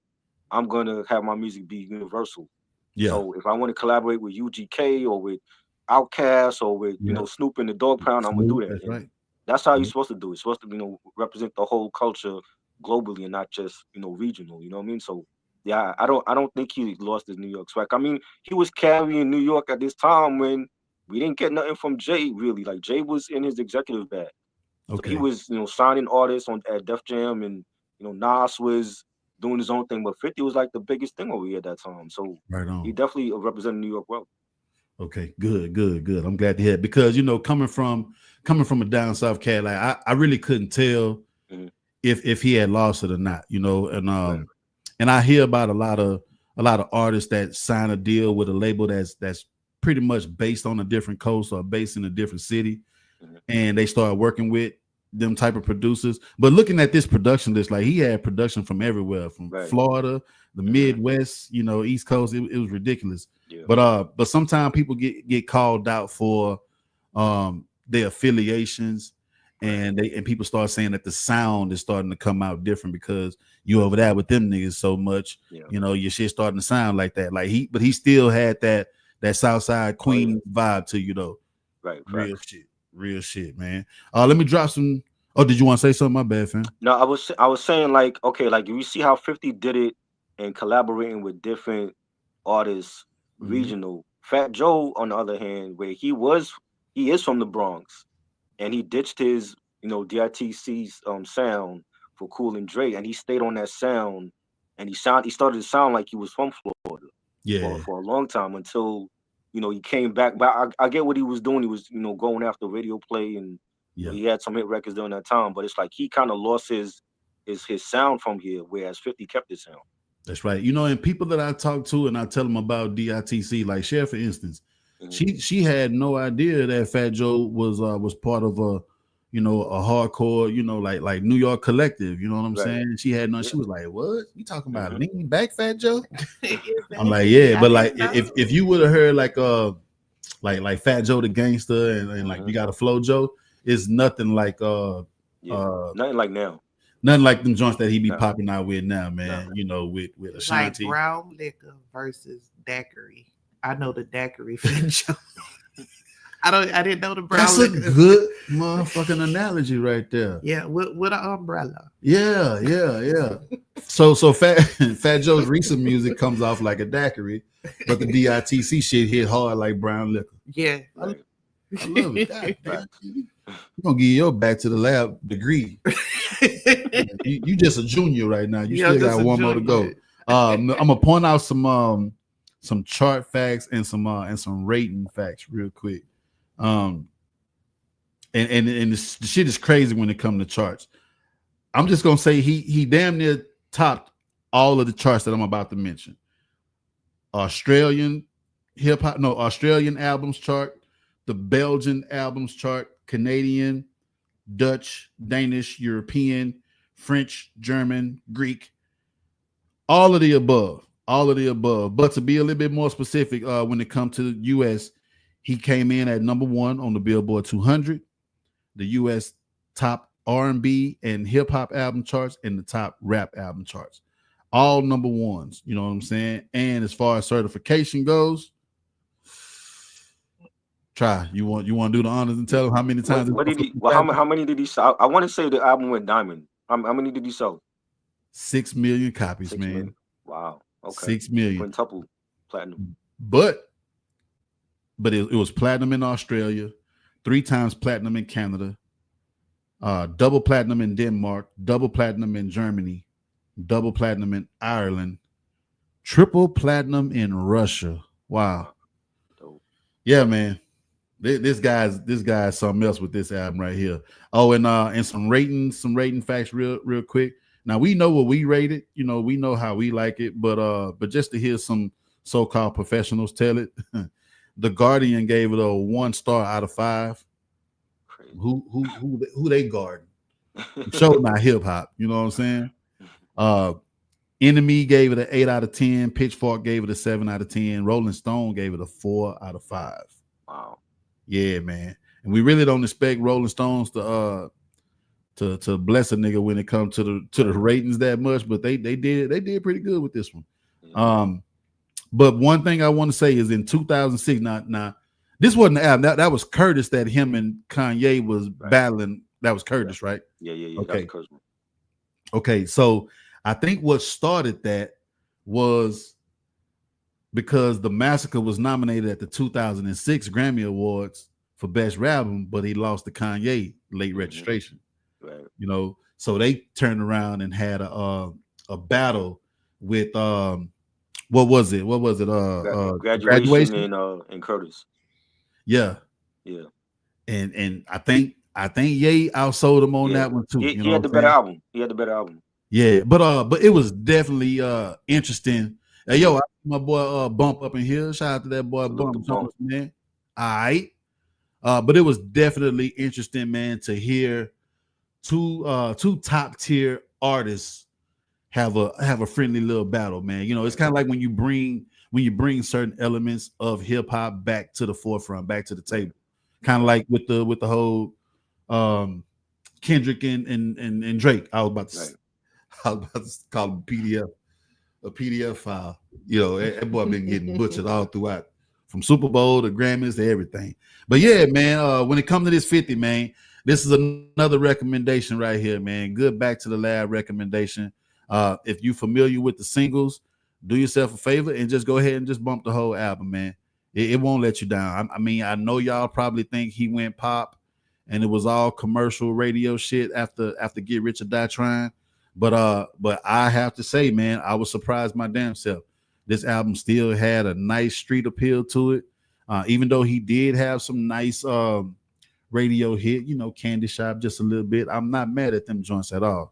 I'm gonna have my music be universal. Yeah. So if I want to collaborate with UGK or with Outkast or with Snoop and the Dog Pound, I'm gonna do that. That's right. That's how you're supposed to do it. It's supposed to, represent the whole culture globally and not just, regional. You know what I mean? So yeah, I don't think he lost his New York swag. I mean, he was carrying New York at this time when we didn't get nothing from Jay really. Like Jay was in his executive bag. Okay. So he was, signing artists at Def Jam, and Nas was doing his own thing, but 50 was like the biggest thing over here at that time. So right on. He definitely represented New York well. Okay, good. I'm glad to hear it because coming from a down south cat, like I really couldn't tell if he had lost it or not, and and I hear about a lot of artists that sign a deal with a label that's pretty much based on a different coast or based in a different city, and they start working with them type of producers. But looking at this production list, like he had production from everywhere, from Florida, the Midwest, East Coast. It was ridiculous. Yeah. But sometimes people get called out for their affiliations, and people start saying that the sound is starting to come out different because you over there with them niggas so much. Yeah. Your shit starting to sound like that. Like he still had that Southside Queen vibe to you though. Right. Real shit, man. Let me drop some. Oh, did you want to say something? My bad, fam. No, I was saying like, okay, like you see how 50 did it and collaborating with different artists, regional. Fat Joe, on the other hand, where he is from the Bronx, and he ditched his, DITC's sound for Cool and Dre, and he stayed on that sound, and he started to sound like he was from Florida. Yeah. For a long time until he came back. But I get what he was doing. He was going after radio play, and he had some hit records during that time. But it's like he kind of lost his sound from here, whereas 50 kept his sound. That's right. And people that I talk to and I tell them about DITC, like Cher, for instance, she had no idea that Fat Joe was part of a hardcore, like New York collective. You know what I'm saying? She had no. She was like, "What? You talking about leaning back, Fat Joe?" I'm like, "Yeah," but like if you would have heard like Fat Joe the Gangster and like You Got a Flow Joe, it's nothing like nothing like now. Nothing like them joints that he be popping out with now, man. With Ashanti. Like brown liquor versus daiquiri. I know the daiquiri Fat Joe. I didn't know the brown. That's liquor. A good motherfucking analogy right there. Yeah, with an umbrella. Yeah. So Fat Joe's recent music comes off like a daiquiri, but the DITC shit hit hard like brown liquor. Yeah. I love it. You're gonna give your back to the lab degree. You just a junior right now. You still got one more to go. I'm gonna point out some chart facts and some rating facts real quick. And the shit is crazy when it comes to charts. I'm just gonna say he damn near topped all of the charts that I'm about to mention. Australian albums chart, the Belgian albums chart, Canadian, Dutch, Danish, European, French, German, Greek, all of the above. But to be a little bit more specific, when it comes to the US, he came in at number 1 on the Billboard 200, the US top R&B and hip hop album charts, and the top rap album charts. All number 1s, you know what I'm saying? And as far as certification goes, you want to do the honors and tell him how many times? How many did he sell? I want to say the album went diamond. How many did he sell? 6 million copies, 6 man. Million. Wow. Okay. 6 million. Quintuple platinum. But it was platinum in Australia, 3 times platinum in Canada, double platinum in Denmark, double platinum in Germany, double platinum in Ireland, triple platinum in Russia. Wow. Yeah, man. This guy's something else with this album right here. Oh, and some rating facts real quick. Now we know what we rated, we know how we like it, but just to hear some so-called professionals tell it, The Guardian gave it a 1 star out of 5. Crazy. Who they guarding? Show not hip hop, you know what I'm saying? Enemy gave it an 8 out of 10. Pitchfork gave it a 7 out of 10. Rolling Stone gave it a 4 out of 5. Wow. Yeah, man. And we really don't expect Rolling Stones to to bless a nigga when it comes to the ratings that much, but they did pretty good with this one. But one thing I want to say is in 2006, now this wasn't the album. That was Curtis that him and Kanye was battling. That was Curtis, right? Yeah. Okay. That was Curtis. Okay, so I think what started that was because The Massacre was nominated at the 2006 Grammy Awards for Best Rap Album, but he lost to Kanye Late Registration. Right. You know, so they turned around and had a battle with what was it? Graduation and Curtis. Yeah. And I think Ye outsold him on that one too. He had the better album. Yeah, but it was definitely interesting. Hey, yo, I see my boy Bump up in here. Shout out to that boy Bump, man. All right. But it was definitely interesting, man, to hear two top tier artists have a friendly little battle, man. You know, it's kind of like when you bring certain elements of hip hop back to the forefront, back to the table. Kind of like with the whole Kendrick and Drake. I was about to call him a PDF file. You know, that boy been getting butchered all throughout, from Super Bowl to Grammys to everything. But yeah, man, when it comes to this 50, man, this is another recommendation right here, man. Good Back to the Lab recommendation. If you're familiar with the singles, do yourself a favor and just go ahead and just bump the whole album, man. It won't let you down. I mean, I know y'all probably think he went pop and it was all commercial radio shit after Get Rich or Die Trying. But I have to say, man, I was surprised my damn self. This album still had a nice street appeal to it. Even though he did have some nice radio hit, you know, Candy Shop just a little bit. I'm not mad at them joints at all.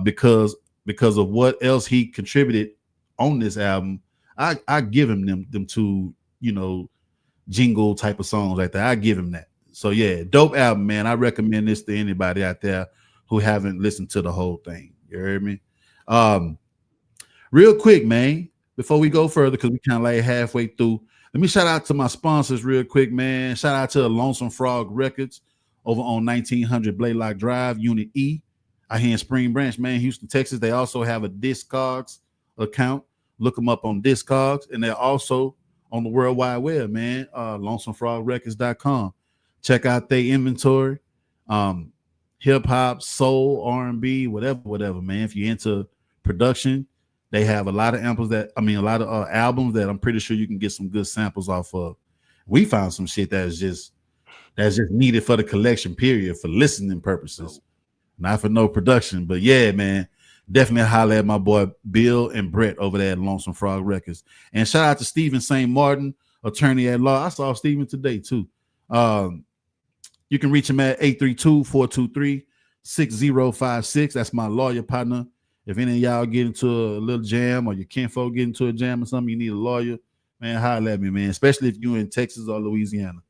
Because of what else he contributed on this album, I give him them two, you know, jingle type of songs like that. I give him that. So yeah, dope album, man. I recommend this to anybody out there who haven't listened to the whole thing. You heard me? Real quick, man, before we go further, because we kind of like halfway through, let me shout out to my sponsors real quick, man. Shout out to Lonesome Frog Records over on 1900 Blaylock Drive, Unit E. I here in Spring Branch, man, Houston, Texas. They also have a Discogs account. Look them up on Discogs, and they're also on the World Wide Web, man. LonesomeFrogRecords.com. Check out their inventory. Hip hop, soul, R&B, whatever, man. If you're into production, they have a lot of albums that I'm pretty sure you can get some good samples off of. We found some shit that's just needed for the collection period, for listening purposes, not for no production. But yeah, man, definitely holler at my boy Bill and Brett over there at Lonesome Frog Records. And shout out to Stephen St. Martin, attorney at law. I saw Stephen today too. You can reach him at 832-423-6056. That's my lawyer partner. If any of y'all get into a little jam or your kinfolk get into a jam or something, you need a lawyer, man, holler at me, man. Especially if you're in Texas or Louisiana.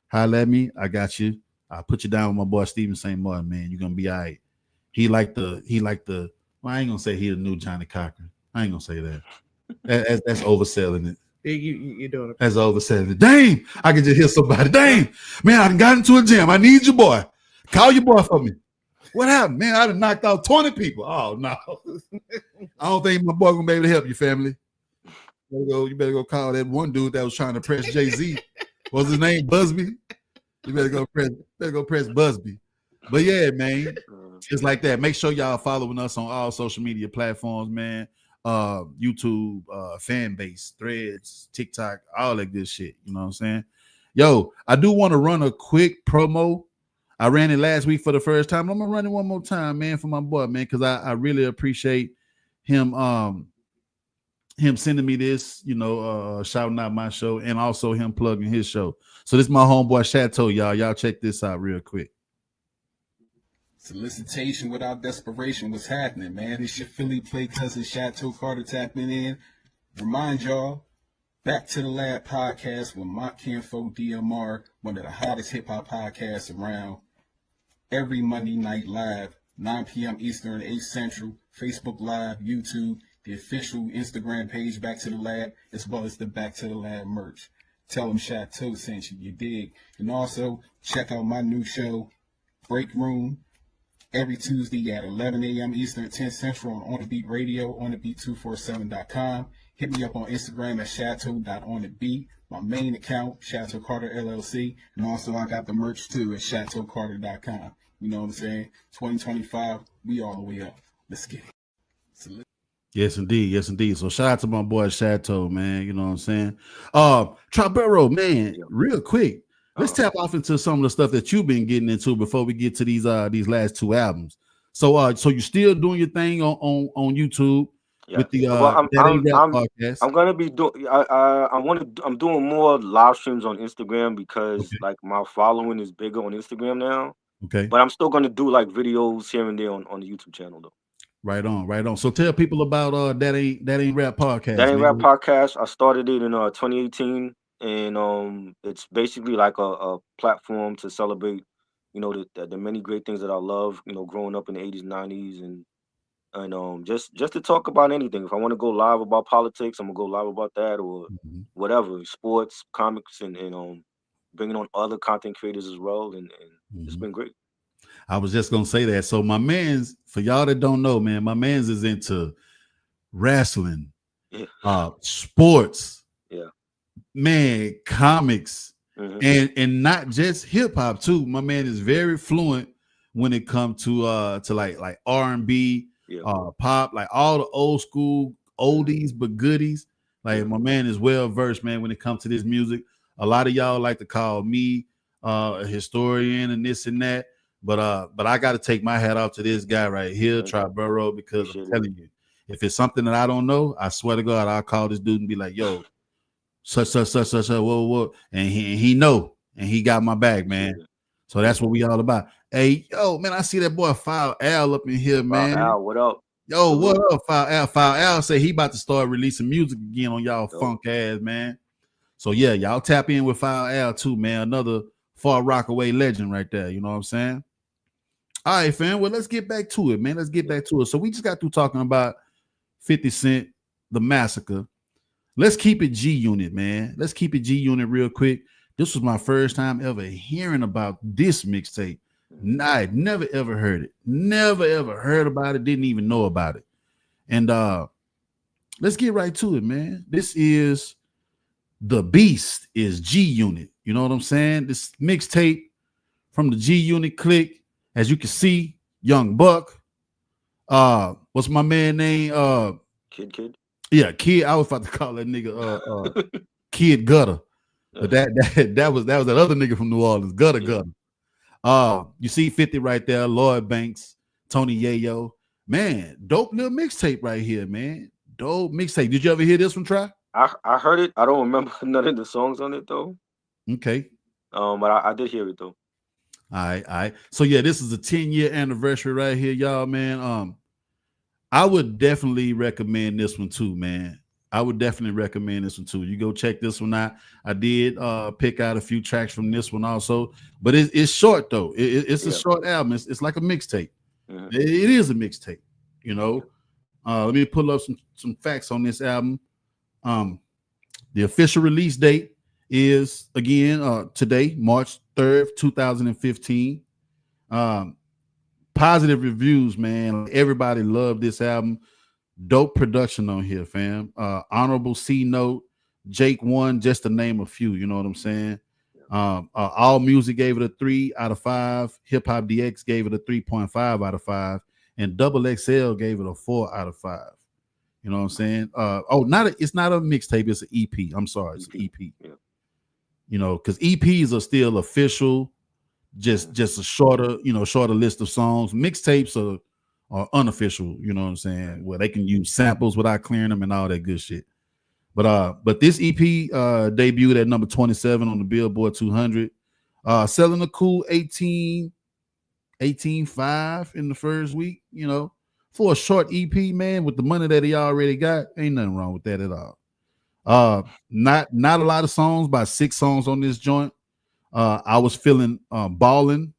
Holler at me. I got you. I'll put you down with my boy Stephen St. Martin, man. You're gonna be all right. He like the well, I ain't gonna say he the new Johnny Cochran. I ain't gonna say that. That's overselling it. You're doing it. That's overselling it. Damn, I can just hear somebody. Damn, man, I done got into a jam. I need your boy. Call your boy for me. What happened, man? I done knocked out 20 people. Oh no, I don't think my boy gonna be able to help you, family. You better go call that one dude that was trying to press Jay-Z. What's his name? Busby. You better go press Busby. But yeah, man, it's like that. Make sure y'all following us on all social media platforms, man. YouTube, fan base, Threads, TikTok, all that good shit. You know what I'm saying? Yo, I do want to run a quick promo. I ran it last week for the first time. I'm gonna run it one more time, man, for my boy, man, because I really appreciate him sending me this, you know, shouting out my show, and also him plugging his show. So this is my homeboy Chateau, y'all. Y'all check this out real quick. Solicitation without desperation was happening, man. It's your Philly play cousin Chateau Carter tapping in. Remind y'all, Back to the Lab podcast with Mont Kinfolk DMR, one of the hottest hip hop podcasts around. Every Monday night live, 9 p.m. Eastern, 8 Central, Facebook Live, YouTube, the official Instagram page Back to the Lab, as well as the Back to the Lab merch. Tell them Chateau sent you, you dig. And also, check out my new show, Break Room, every Tuesday at 11 a.m. Eastern, 10 Central on the Beat Radio, onthebeat247.com. Hit me up on Instagram at chateau.onthebeat. My main account, Chateau Carter LLC. And also I got the merch too at chateaucarter.com. You know what I'm saying? 2025, we all the way up. Let's get it. Yes, indeed. Yes, indeed. So shout out to my boy Chateau, man. You know what I'm saying? Triboro, man, real quick. Let's tap off into some of the stuff that you've been getting into before we get to these last two albums. So you're still doing your thing on YouTube with the podcast. I'm gonna be doing. I'm doing more live streams on Instagram because like my following is bigger on Instagram now. Okay, but I'm still gonna do like videos here and there on the YouTube channel though. Right on. So tell people about that ain't rap podcast. That ain't rap podcast. I started it in 2018, and it's basically like a platform to celebrate, you know, the many great things that I love, you know, growing up in the 80s, 90s, and just to talk about anything. If I want to go live about politics, I'm gonna go live about that or whatever, sports, comics, and bringing on other content creators as well, and it's been great. I was just gonna say that. So my man's, for y'all that don't know, man, my man's is into wrestling, sports, man, comics, and not just hip hop too. My man is very fluent when it comes to like R&B, pop, like all the old school oldies but goodies. Like my man is well versed, man, when it comes to this music. A lot of y'all like to call me a historian and this and that. But I got to take my hat off to this guy right here, Triboro, because I'm telling you, if it's something that I don't know, I swear to God, I'll call this dude and be like, yo, such, whoa. And he know, and he got my back, man. So that's what we all about. Hey, yo, man, I see that boy Foul Al up in here, man. Al, what up? Yo, what up, Foul Al? Foul Al say he about to start releasing music again on y'all funk ass, man. So yeah, y'all tap in with Foul Al too, man. Another Far Rockaway legend right there. You know what I'm saying? All right, fam. Well, let's get back to it, man. Let's get back to it. So we just got through talking about 50 Cent, the massacre. Let's keep it G-Unit, man. Let's keep it G-Unit real quick. This was my first time ever hearing about this mixtape. I had never, ever heard it. Never, ever heard about it. Didn't even know about it. And let's get right to it, man. This is The Beast is G-Unit. You know what I'm saying? This mixtape from the G-Unit clique. As you can see, Young Buck. What's my man name? Kid. Yeah, Kid. I was about to call that nigga Kid Gutter. But that was that other nigga from New Orleans, Gutter. You see 50 right there, Lloyd Banks, Tony Yayo. Man, dope little mixtape right here, man. Dope mixtape. Did you ever hear this one, Try? I heard it. I don't remember none of the songs on it though. Okay. But I did hear it though. All right. So yeah, this is a 10-year anniversary right here, y'all, man. I would definitely recommend this one too, man. I would definitely recommend this one too. You go check this one out. I did pick out a few tracks from this one also, but it's short though. It's a short album. It's like a mixtape. It is a mixtape, you know. Let me pull up some facts on this album. The official release date is again today, March 3rd, 2015. Positive reviews, man. Everybody loved this album. Dope production on here, fam. Honorable C note, Jake 1, just to name a few. You know what I'm saying? All Music gave it a 3 out of 5. Hip Hop DX gave it a 3.5 out of 5, and Double XL gave it a 4 out of 5. You know what I'm saying? It's not a mixtape, it's an EP. I'm sorry, it's an EP. Yeah. You know, because EPs are still official, just a shorter list of songs. Mixtapes are unofficial, you know what I'm saying? Where they can use samples without clearing them and all that good shit. But this EP debuted at number 27 on the Billboard 200, selling a cool 18.5 in the first week. You know, for a short EP, man, with the money that he already got, ain't nothing wrong with that at all. Not a lot of songs, about 6 songs on this joint. I was feeling ballin'.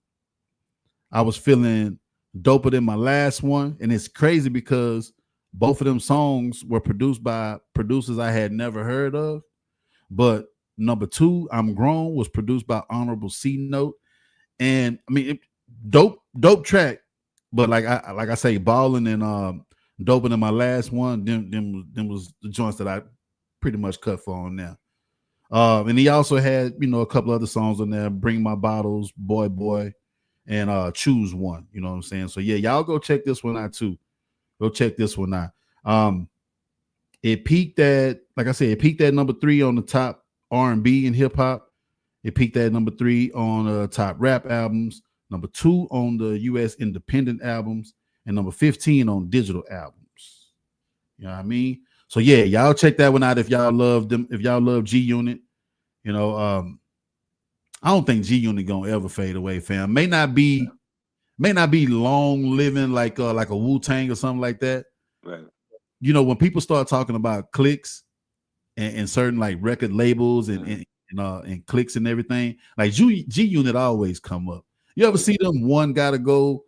I was feeling doper than my last one, and it's crazy because both of them songs were produced by producers I had never heard of. But number 2, I'm Grown, was produced by Honorable C Note, and I mean, dope track. but like I say, balling and doping in my last one, them was the joints that I pretty much cut for on there. And he also had, a couple other songs on there, Bring My Bottles, Boy, and Choose One. You know what I'm saying? So yeah, y'all go check this one out too. Go check this one out. It peaked at, like I said, it peaked at number 3 on the top R&B and hip hop. It peaked at number 3 on top rap albums, number 2 on the U.S. independent albums, and number 15 on digital albums. You know what I mean? So yeah, y'all check that one out if y'all love them. If y'all love G Unit, I don't think G Unit gonna ever fade away, fam. May not be long living like a Wu-Tang or something like that. Right. When people start talking about clicks and certain like record labels and clicks and everything, like G Unit always come up. You ever see them one gotta go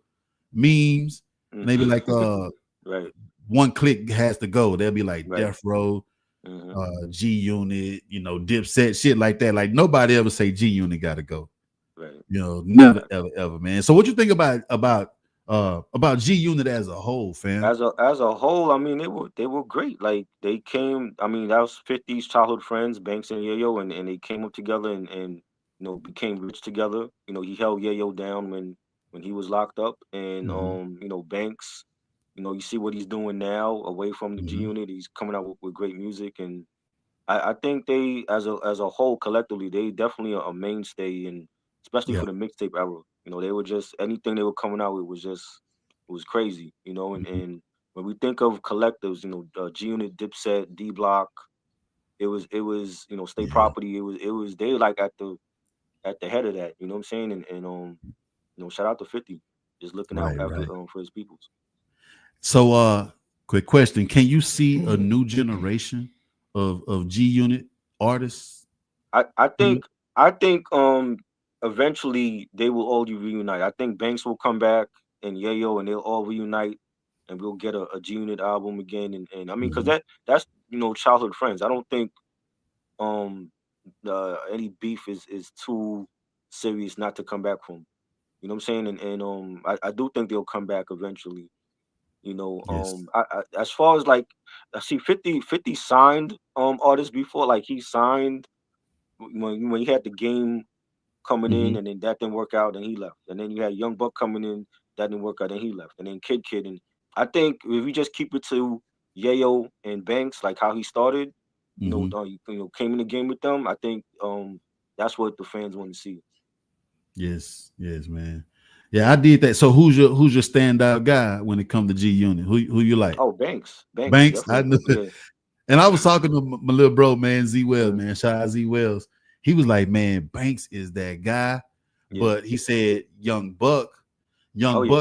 memes? And they be like, right. One click has to go. They'll be like Death Row, G Unit, Dipset, shit like that. Like nobody ever say G Unit gotta go. Right. Never, ever, man. So what you think about G Unit as a whole, fam? As a whole, I mean, they were great. Like they came, I mean, that was 50's childhood friends, Banks and Yayo, and they came up together and became rich together. He held Yayo down when he was locked up, and Banks, you see what he's doing now away from the G Unit. He's coming out with great music, and I think they, as a whole, collectively, they definitely are a mainstay, and especially for the mixtape era. They were just, anything they were coming out with was crazy. And when we think of collectives, G Unit, Dipset, D Block, it was State Property. It was they like at the head of that. You know what I'm saying? And shout out to 50, just looking out for his peoples. So, quick question: can you see a new generation of G Unit artists? I think eventually they will all reunite. I think Banks will come back and Yayo, and they'll all reunite, and we'll get a G Unit album again. And I mean, because that's childhood friends. I don't think any beef is too serious not to come back from. You know what I'm saying? And I do think they'll come back eventually. As far as like, I see 50 signed artists before. Like he signed when he had the Game coming in, and then that didn't work out, and he left. And then you had Young Buck coming in, that didn't work out, and he left. And then Kid, and I think if we just keep it to Yayo and Banks, like how he started, came in the game with them, I think that's what the fans want to see. Yes, man. Yeah, I did that. So who's your standout guy when it comes to G Unit? Who you like? Oh, Banks. I knew it. And I was talking to my little bro, man, Z Wells, man. Shout out Z Wells. He was like, man, Banks is that guy. Yeah. But he said Young Buck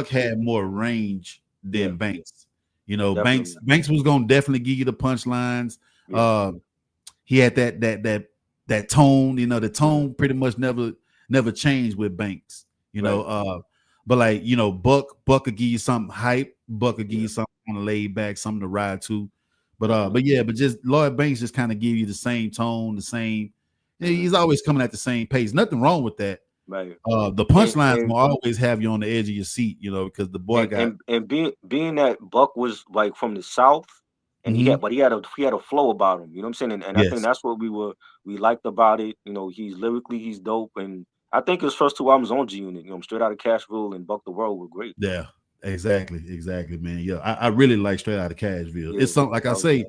had more range than Banks. Banks was gonna definitely give you the punchlines. Yeah. He had that tone, the tone pretty much never changed with Banks, but like, Buck could give you something hype, Buck could give you something kind of laid back, something to ride to. But just Lloyd Banks just kind of give you the same tone, the same. He's always coming at the same pace. Nothing wrong with that. Right. The punchlines will always have you on the edge of your seat, because the boy being that Buck was like from the South, and he had a flow about him. You know what I'm saying? And I think that's what we liked about it. He's lyrically, he's dope, and I think his first 2 albums on G Unit, Straight Outta Cashville and Buck the World, were great. Yeah. Exactly, man. Yeah, I really like Straight Outta Cashville. Yeah, it's something, like I say,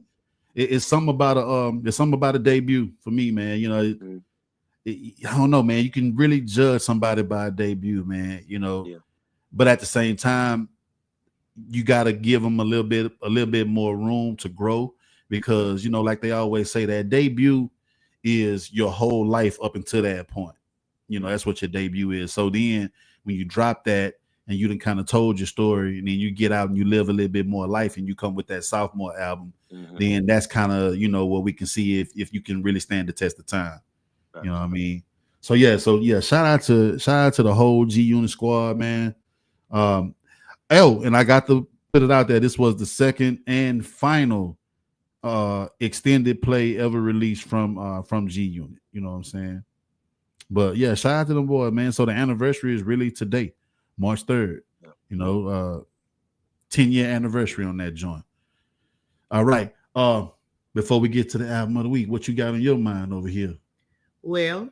it's something about a debut for me, man. I don't know, man. You can really judge somebody by a debut, man. But at the same time, you got to give them a little bit more room to grow, because like they always say, that debut is your whole life up until that point. That's what your debut is. So then when you drop that, and you done kind of told your story, and then you get out and you live a little bit more life, and you come with that sophomore album, then that's kind of, what we can see if you can really stand the test of time. You know what I mean? So yeah, shout out to the whole G Unit squad, man. And I got to put it out there. This was the second and final extended play ever released from G Unit. You know what I'm saying? But yeah, shout out to them boys, man. So the anniversary is really today, March 3rd. 10-year anniversary on that joint. All right. Before we get to the album of the week, what you got on your mind over here? Well,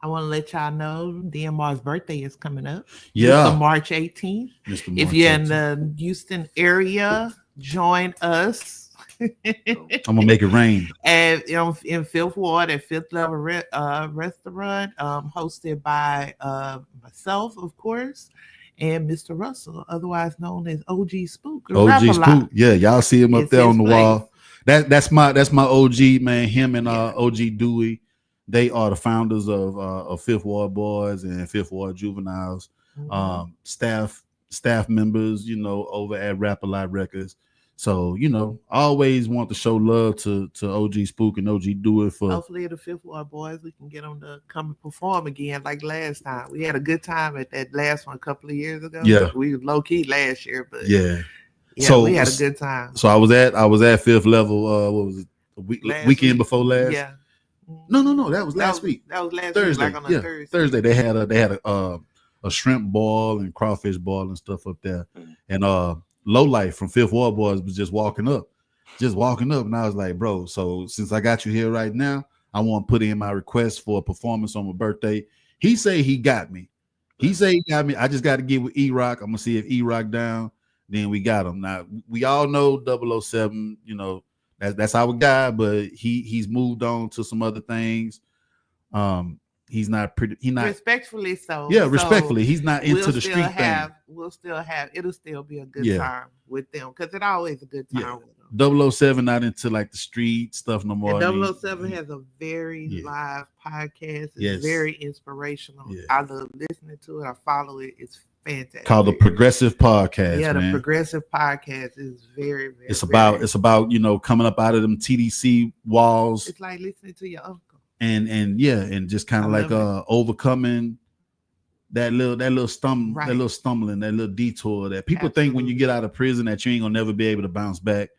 I want to let y'all know DMR's birthday is coming up. Yeah. Mr. March 18th. If you're in the Houston area, join us. I'm going to make it rain. And in Fifth Ward at Fifth Level Restaurant, hosted by myself, of course, and Mr. Russell, otherwise known as OG Spook. OG Spook. Yeah, y'all see him up there on the wall. That's my OG, man. Him and OG Dewey. They are the founders of Fifth Ward Boys and Fifth Ward Juveniles. Mm-hmm. Staff members, over at Rap-A-Lot Records. So, I always want to show love to OG Spook and OG Dewey for. Hopefully the Fifth Ward Boys, we can get them to come and perform again like last time. We had a good time at that last one a couple of years ago. Yeah. We were low key last year, but yeah, so we had a good time. So I was at Fifth Level. What was it? Weekend before last? Yeah. No. That was last week. That was last Thursday. week, like on a Thursday. Thursday they had a shrimp ball and crawfish ball and stuff up there, and Low Life from Fifth Ward Boys was just walking up, and I was like, bro. So since I got you here right now, I want to put in my request for a performance on my birthday. He say he got me. I just got to get with E-Rock. I'm gonna see if E-Rock down. Then we got him. Now we all know 007. That's our guy, but he's moved on to some other things. He's not respectfully so. Yeah, respectfully. He's not into the street thing. It'll still be a good time with them because it's always a good time with them. 007 not into like the street stuff no more. And 007 has a very live podcast. It's very inspirational. Yeah. I love listening to it. I follow it. It's fantastic. Called the Progressive Podcast. Yeah, man. The Progressive Podcast is very, very. It's about coming up out of them TDC walls. It's like listening to your uncle. And just kind of like overcoming that little stumbling, that little detour that people think when you get out of prison that you ain't gonna never be able to bounce back.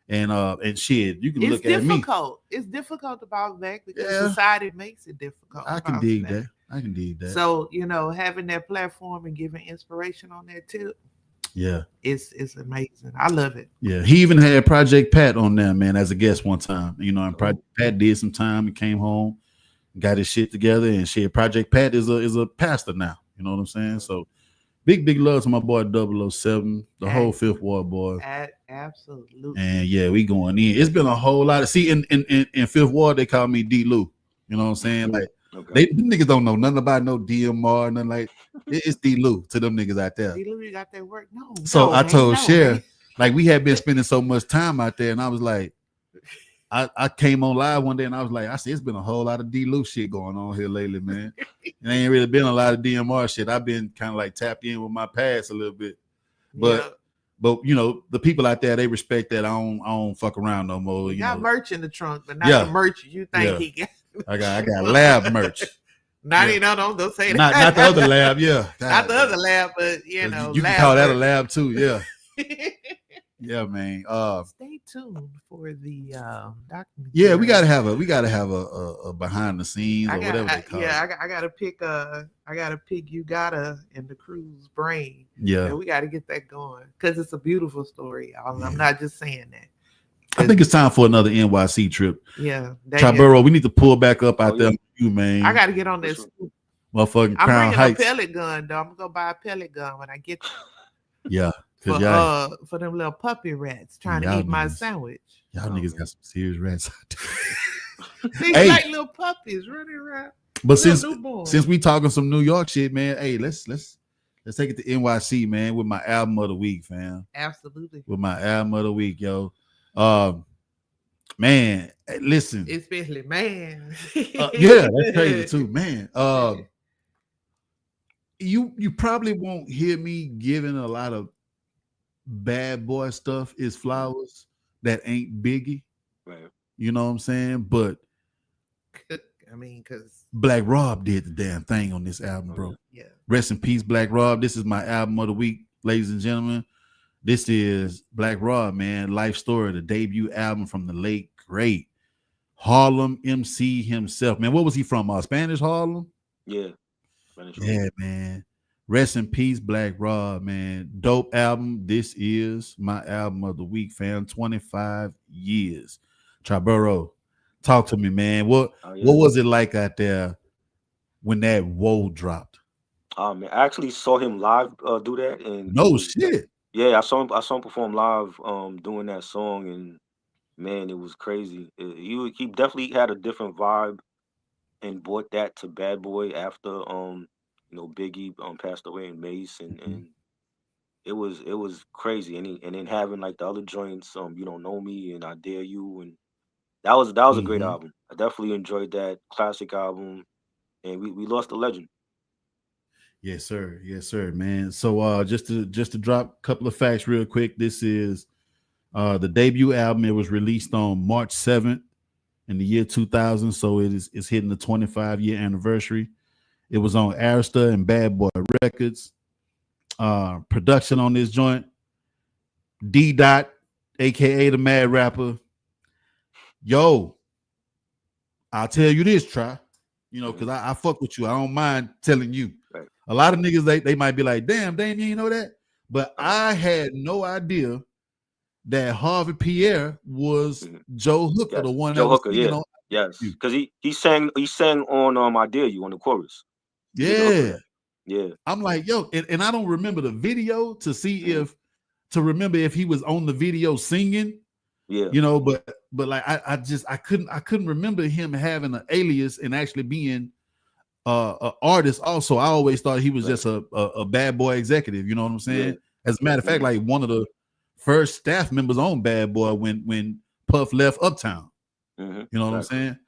And shit, you can look at me. It's difficult to bounce back because society makes it difficult. I can dig that. So having that platform and giving inspiration on that too. Yeah, it's amazing. I love it. Yeah, he even had Project Pat on there, man, as a guest one time. And Project Pat did some time. He came home, got his shit together, and shit. Project Pat is a pastor now. You know what I'm saying? So big love to my boy 007, the whole Fifth Ward boy. Absolutely. And we going in. It's been a whole lot of in Fifth Ward they call me D Lou. You know what I'm saying? Like they niggas don't know nothing about no DMR, nothing like it's D Lou to them niggas out there. D Lou, you got that work? No. So I told Cher, like we had been spending so much time out there, and I was like, I came on live one day and I was like, I said, it's been a whole lot of D Lou shit going on here lately, man. It ain't really been a lot of DMR shit. I've been kind of like tapped in with my past a little bit. But the people out there, they respect that I don't fuck around no more. You got merch in the trunk, but not the merch you think he got. I got lab merch. Don't say that. Not the other lab, not the other lab, but you can call that a lab too, yeah. Yeah, man. Stay tuned for the documentary. Yeah, we gotta have a behind the scenes or whatever they call it. Yeah, I gotta pick You Gotta and the crew's brain. Yeah, and we gotta get that going because it's a beautiful story. I'm not just saying that. I think it's time for another NYC trip. Yeah, Triboro, we need to pull back up out there with you, man. I gotta get on this motherfucking Crown Heights. I'm bringing a pellet gun, though. I'm gonna go buy a pellet gun when I get there. Yeah. For them little puppy rats trying to eat my sandwich. Y'all niggas got some serious rats out there. They like little puppies running around. But since we talking some New York shit, man, hey, let's take it to NYC, man, with my album of the week, fam. Absolutely. With my album of the week, yo. Man, listen. Especially man. Yeah, that's crazy too, man. You probably won't hear me giving a lot of bad boy stuff is flowers that ain't Biggie, right? You know what I'm saying? But I mean, because Black Rob did the damn thing on this album, bro. Yeah. Rest in peace, Black Rob. This is my album of the week, ladies and gentlemen. This is Black Rob, man. Life Story, the debut album from the late great Harlem MC himself, man. What was he from? Spanish Harlem? Yeah. Yeah, man. Rest in peace, Black Rod, man. Dope album. This is my album of the week, fam. 25 years. Triboro, talk to me, man. What was it like out there when that Whoa dropped? Man, I actually saw him live do that, and no shit. Yeah, I saw him perform live doing that song, and man, it was crazy. He definitely had a different vibe, and brought that to Bad Boy after Biggie passed away in Mace, and it was crazy, and then having like the other joints, You Don't Know Me and I Dare You, and that was a great album. I definitely enjoyed that classic album, and we lost a legend. Yes, sir, man. So just to drop a couple of facts real quick. This is the debut album. It was released on March 7th in the year 2000, so it's hitting the 25-year anniversary. It was on Arista and Bad Boy Records. Production on this joint, D. Dot, aka the Mad Rapper. Yo, I'll tell you this, Try. Because I fuck with you. I don't mind telling you. Right. A lot of niggas, they might be like, damn, you know that? But I had no idea that Harvey Pierre was Joe Hooker, the one Joe that was Hooker, yeah. on. Yes, because he sang on I Dare You on the chorus. Yeah. Yeah. I'm like, yo, and I don't remember the video to see remember if he was on the video singing. Yeah. But like I couldn't remember him having an alias and actually being an artist. Also, I always thought he was just a Bad Boy executive. You know what I'm saying? Yeah. As a matter of fact, like one of the first staff members on Bad Boy when Puff left Uptown. You know what I'm saying?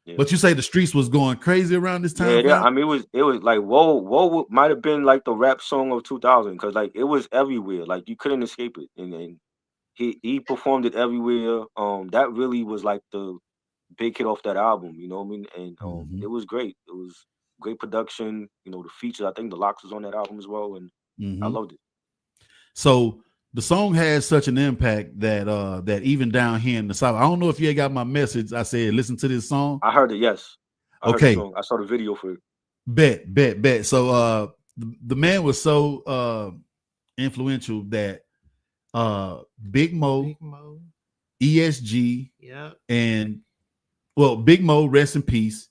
Yeah. But you say the streets was going crazy around this time? Yeah, I mean it was like Whoa might have been like the rap song of 2000, because like it was everywhere. Like you couldn't escape it, and he performed it everywhere. That really was like the big hit off that album. You know what I mean? And it was great. It was great production. The features. I think the Lox was on that album as well, and I loved it. So the song has such an impact that even down here in the South, I don't know if you got my message. I said, listen to this song. I heard it. Yes. Okay. I saw the video for it. Bet. So the man was so influential that Big Mo, ESG, and Big Mo, rest in peace,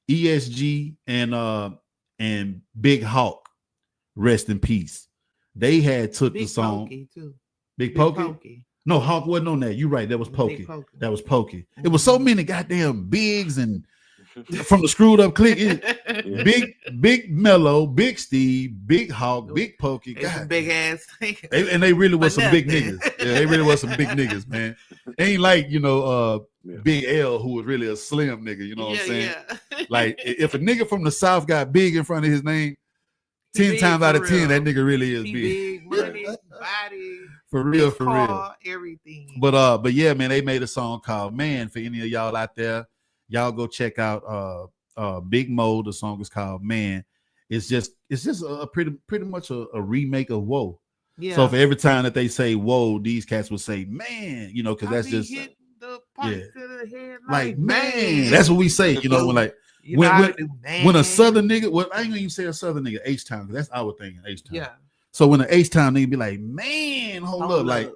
ESG and Big Hawk, rest in peace. They had took Big the song. Pokey too. Big Pokey? No, Hawk wasn't on that. You're right. That was Pokey. That was Pokey. It was so many goddamn bigs and from the screwed up clique. Big Mello, Big Steve, Big Hawk, Big Pokey. Big ass. And they really was some big niggas. Yeah, they really was some big niggas, man. Ain't like, Big L, who was really a slim nigga, you know what I'm saying? Yeah. Like if a nigga from the South got big in front of his name, 10 times out of 10, that nigga really is big. Money, body, for real, everything. But yeah, man, they made a song called Man. For any of y'all out there, y'all go check out Big Mo. The song is called Man. It's just a pretty much a remake of Whoa. Yeah. So for every time that they say Whoa, these cats will say Man, because that's just hit the pipe to the head like man. That's what we say, when like. When a Southern nigga, I ain't gonna even say a Southern nigga, H-Town, because that's our thing in H-Town. Yeah. So when an H-Town nigga be like, man, hold up, like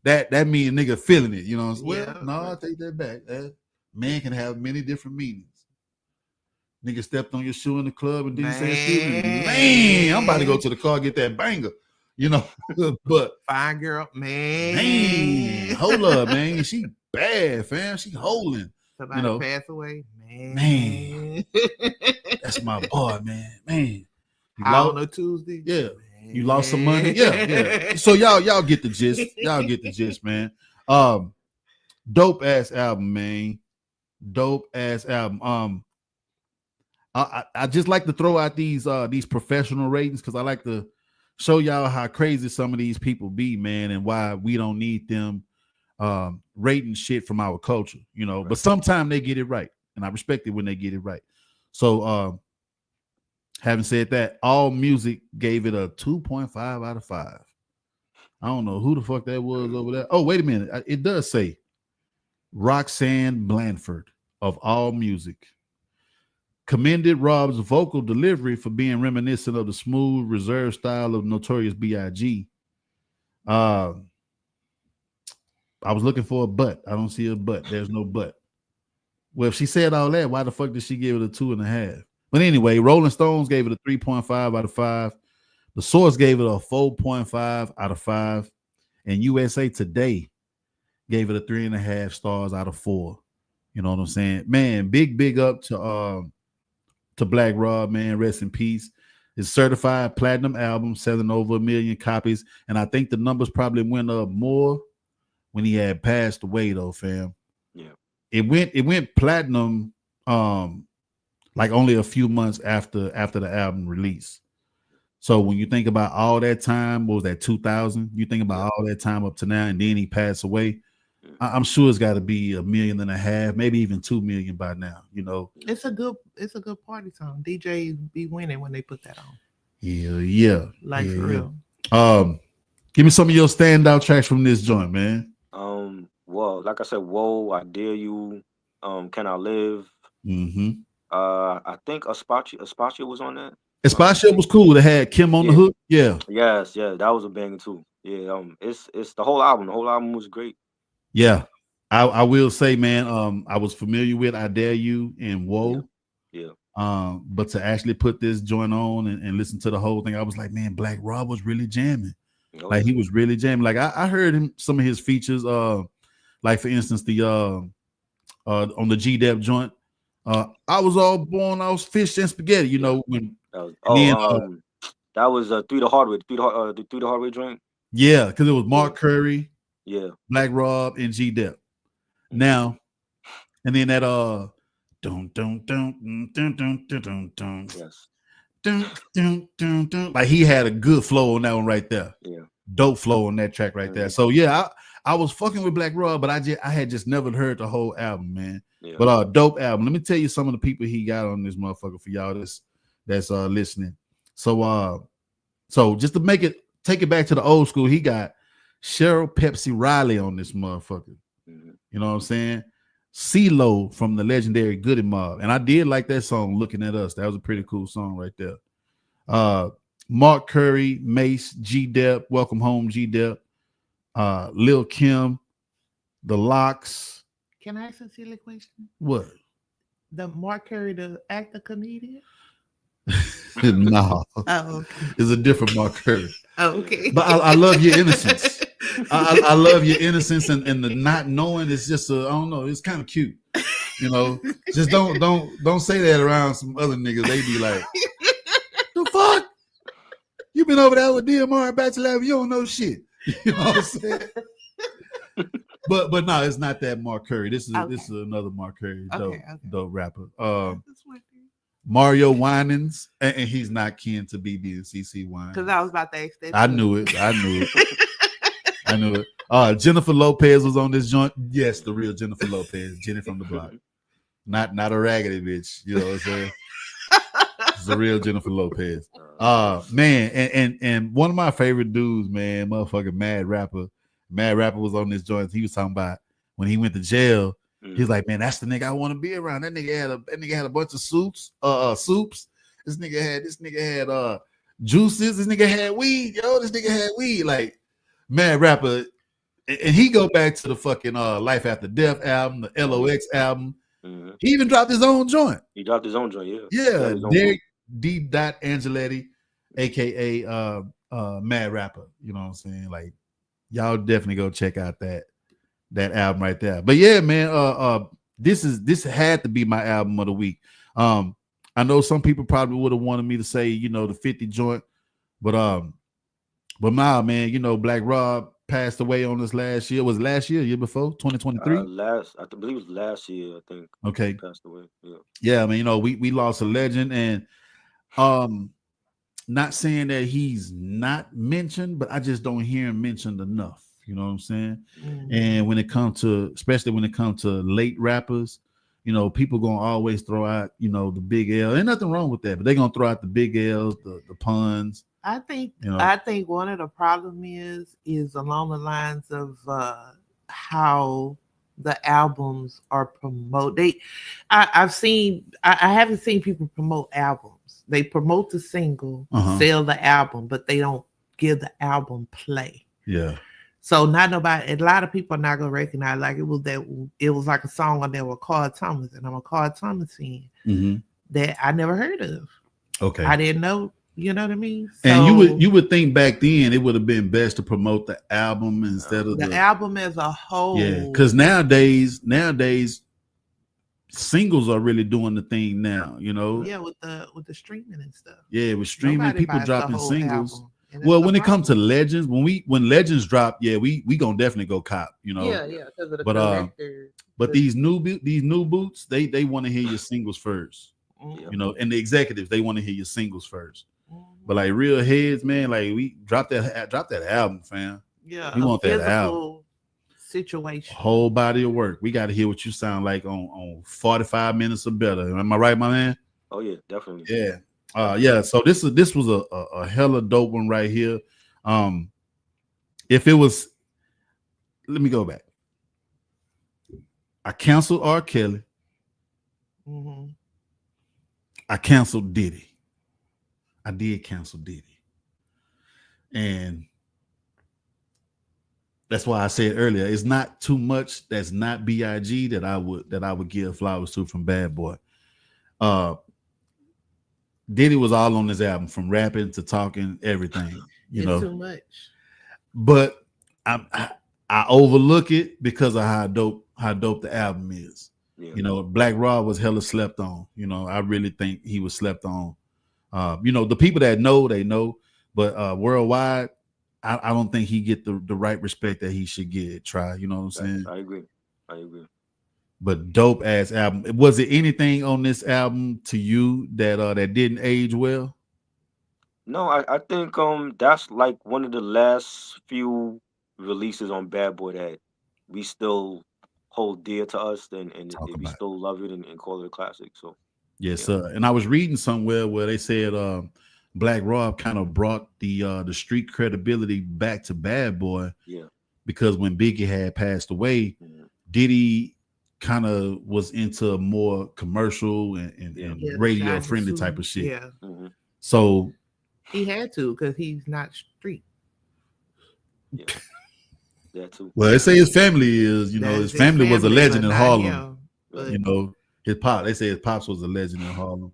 that mean nigga feeling it, you know what I'm saying? Well, no, I take that back. Man can have many different meanings. Nigga stepped on your shoe in the club and didn't say excuse me. Man, I'm about to go to the car, get that banger. But fine girl, man, hold up, man. She bad, fam. She holding. Somebody pass away, man. That's my boy, man. You lost on a Tuesday, yeah. Man. You lost some money, yeah. So y'all get the gist. Y'all get the gist, man. Dope ass album, man. Dope ass album. I just like to throw out these professional ratings because I like to show y'all how crazy some of these people be, man, and why we don't need them rating shit from our culture, right. But sometimes they get it right, and I respect it when they get it right. So having said that, All Music gave it a 2.5 out of 5. I don't know who the fuck that was over there. Oh, wait a minute. It does say Roxanne Blanford of All Music. commended Rob's vocal delivery for being reminiscent of the smooth, reserved style of Notorious B.I.G. I was looking for a but. I don't see a but. There's no but. Well, if she said all that, why the fuck did she give it a 2.5? But anyway, Rolling Stones gave it a 3.5 out of 5. The Source gave it a 4.5 out of 5. And USA Today gave it a 3.5 stars out of 4. You know what I'm saying? Man, big up to Black Rob, man. Rest in peace. His certified platinum album selling over 1 million copies. And I think the numbers probably went up more when he had passed away, though, fam. Yeah. It went platinum like only a few months after the album release. So when you think about all that time, what was that, 2000? You think about all that time up to now, and then he passed away. I'm sure it's got to be 1.5 million, maybe even 2 million by now. You know, it's a good party song. DJs be winning when they put that on. Yeah. Like for real. Give me some of your standout tracks from this joint, man. Well, like I said, Whoa, I Dare You, Can I Live? Mm-hmm. I think Espacio was on that. Espacio was cool. They had Kim on the hook. Yeah. Yes, that was a banger too. Yeah, it's the whole album. The whole album was great. Yeah. I will say, man, I was familiar with I Dare You and Whoa. Yeah. But to actually put this joint on and listen to the whole thing, I was like, man, Black Rob was really jamming. Like he was really jamming. Like I heard him some of his features, like for instance, the on the G-Dep joint. I was fish and spaghetti, you know, when that was Through the Hard Way, the Through the Hard Way joint. Yeah, because it was Mark Curry, Black Rob, and G-Dep. Now, and then that like he had a good flow on that one right there. Yeah, dope flow on that track right there. So yeah, I was fucking with Black Rob, but I had just never heard the whole album, man. Yeah. But dope album. Let me tell you some of the people he got on this motherfucker for y'all that's listening. So just to take it back to the old school, he got Cheryl Pepsi Riley on this motherfucker. Mm-hmm. You know what I'm saying? CeeLo from the legendary Goody Mob. And I did like that song, Looking at Us. That was a pretty cool song right there. Mark Curry, Mace, G-Dep, Welcome Home, G-Dep, Lil Kim, The Locks. Can I ask a silly question? What? The Mark Curry, the actor comedian? No. Oh, okay. It's a different Mark Curry. Oh, okay. But I love your innocence. I love your innocence and the not knowing. It's just I don't know. It's kind of cute, you know. Just don't say that around some other niggas. They be like, the fuck? You been over there with DMR and Bachelor? You don't know shit. You know what I'm saying? But no, it's not that Mark Curry. This is another Mark Curry, dope rapper. Mario Winans, and he's not kin to BB and CC Winans. Because I was about to ask that. I knew it. Jennifer Lopez was on this joint. Yes, the real Jennifer Lopez, Jenny from the block. Not a raggedy bitch. You know what I'm saying? It's the real Jennifer Lopez. Man, and one of my favorite dudes, man, motherfucking Mad Rapper. Mad Rapper was on this joint. He was talking about when he went to jail. He's like, man, that's the nigga I want to be around. That nigga had a bunch of soups. This nigga had juices. This nigga had weed. This nigga had weed. Like, Mad Rapper, and he go back to the fucking Life After Death album, the LOX album. Mm-hmm. He even dropped his own joint. He dropped his own joint, yeah. Derek D. Angeletti, aka Mad Rapper. You know what I'm saying? Like, y'all definitely go check out that album right there. But yeah, man, this had to be my album of the week. I know some people probably would have wanted me to say, the 50 joint, but nah, man, Black Rob passed away on this last year. Was it last year before 2023? I believe it was last year. I think. Okay, he passed away. Yeah, I mean, we lost a legend, and not saying that he's not mentioned, but I just don't hear him mentioned enough. You know what I'm saying? Mm-hmm. And especially when it comes to late rappers, people gonna always throw out, the big L. Ain't nothing wrong with that, but they're gonna throw out the big L's, the puns. I think one of the problem is along the lines of how the albums are promoted. I haven't seen people promote albums. They promote the single, sell the album, but they don't give the album play. Yeah. So a lot of people are not gonna recognize like it was like a song on there with Carl Thomas, and I'm a Carl Thomas fan that I never heard of. Okay. I didn't know, you know what I mean? So, and you would think back then it would have been best to promote the album instead of the album as a whole. Yeah, because nowadays singles are really doing the thing now, you know. Yeah, with the streaming and stuff. Yeah, with streaming, people dropping singles. Well, when it comes to legends, when legends drop, yeah, we gonna definitely go cop, you know. Yeah, because of the collector. But these new boots, they want to hear your singles first, you know, and the executives they want to hear your singles first. But like real heads, man, like we drop that album, fam. Yeah, we want that album. Situation, whole body of work. We got to hear what you sound like on 45 minutes or better. Am I right, my man? Oh yeah, definitely. Yeah. So this was a hella dope one right here. If it was, let me go back. I canceled R. Kelly. I canceled Diddy. I did cancel Diddy, and that's why I said earlier, it's not too much that's not B.I.G. that I would give flowers to from Bad Boy. Diddy was all on this album, from rapping to talking, everything. You know, too much. But I overlook it because of how dope the album is. Yeah. You know, Black Rob was hella slept on. You know, I really think he was slept on. You know, the people that know, they know, but worldwide, I don't think he get the right respect that he should get. Try, you know what I'm saying? I agree. But dope ass album. Was it anything on this album to you that didn't age well? No, I think that's like one of the last few releases on Bad Boy that we still hold dear to us, and we still love it and call it a classic. So yes, sir. And I was reading somewhere where they said Black Rob kind of brought the street credibility back to Bad Boy. Yeah. Because when Biggie had passed away, Diddy kind of was into more commercial and radio friendly type of shit. Yeah. So he had to, because he's not street. Yeah. That too. Well, they say his family is, you know, his family was a legend in Harlem. You know, they say his pops was a legend in Harlem.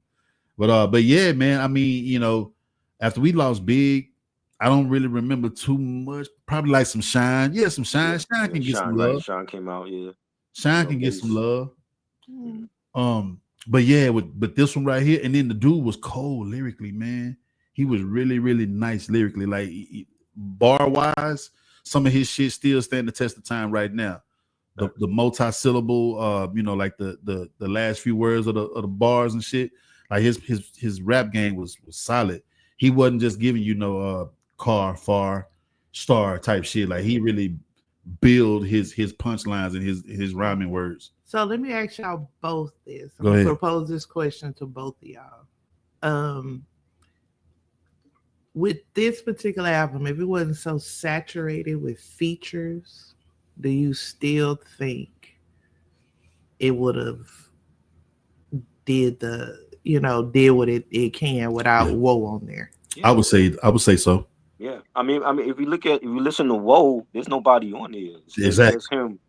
But yeah, man, I mean, you know, after we lost Big, I don't really remember too much. Probably like some Shine. Yeah, some Shine. Yeah, Shine can get some love. Shine came out, yeah. Shine can get some love. But yeah, but this one right here, and then the dude was cold lyrically, man. He was really, really nice lyrically. Like bar wise, some of his shit still stand the test of time right now. The multi-syllable, you know, like the last few words of the bars and shit. Like his rap game was solid. He wasn't just giving you car, far, star type shit. Like he really build his punchlines and his rhyming words. So let me ask y'all both this. I'm gonna propose this question to both of y'all. With this particular album, if it wasn't so saturated with features, do you still think it would have did what it can without Woe on there? Yeah. I would say so. Yeah, I mean, if you listen to Woe, there's nobody on there. Exactly, it's him.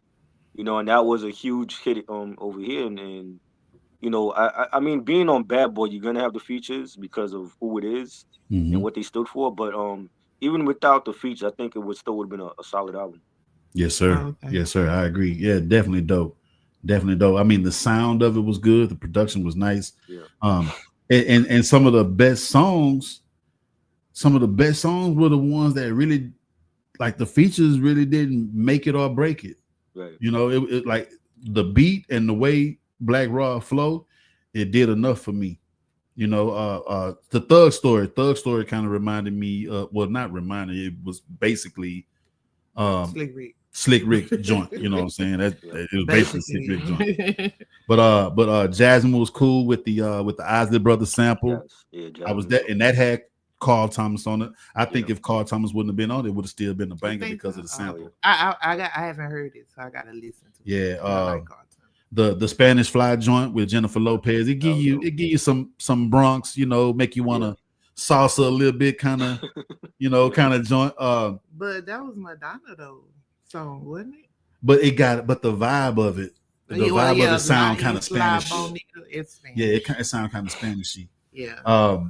You know, and that was a huge hit over here, and you know, I mean, being on Bad Boy, you're gonna have the features because of who it is and what they stood for. But even without the features, I think it would have been a solid album. Yes, sir. Oh, okay. Yes, sir. I agree. Yeah, definitely dope. Definitely dope. I mean, the sound of it was good. The production was nice. Yeah. And some of the best songs were the ones that really, like, the features really didn't make it or break it. Right. You know, it like the beat and the way Black Raw flow, it did enough for me. You know, the Thug Story kind of reminded me, well, not reminded, it was basically Slick Rick joint, you know what I'm saying? It was basically Slick Rick joint. But Jasmine was cool with the Isley Brothers sample. Yes. Yeah, I was that, and that had Carl Thomas on it. I think if Carl Thomas wouldn't have been on it, would have still been a banger because of the sample. I haven't heard it, so I gotta listen to it. Yeah, the Spanish Fly joint with Jennifer Lopez. It give you some Bronx, make you wanna salsa a little bit, kind of, kind of joint. But that was Madonna though song, wasn't it? But the vibe of it, of it sound kind of Spanish. It sound kind of Spanishy. Yeah.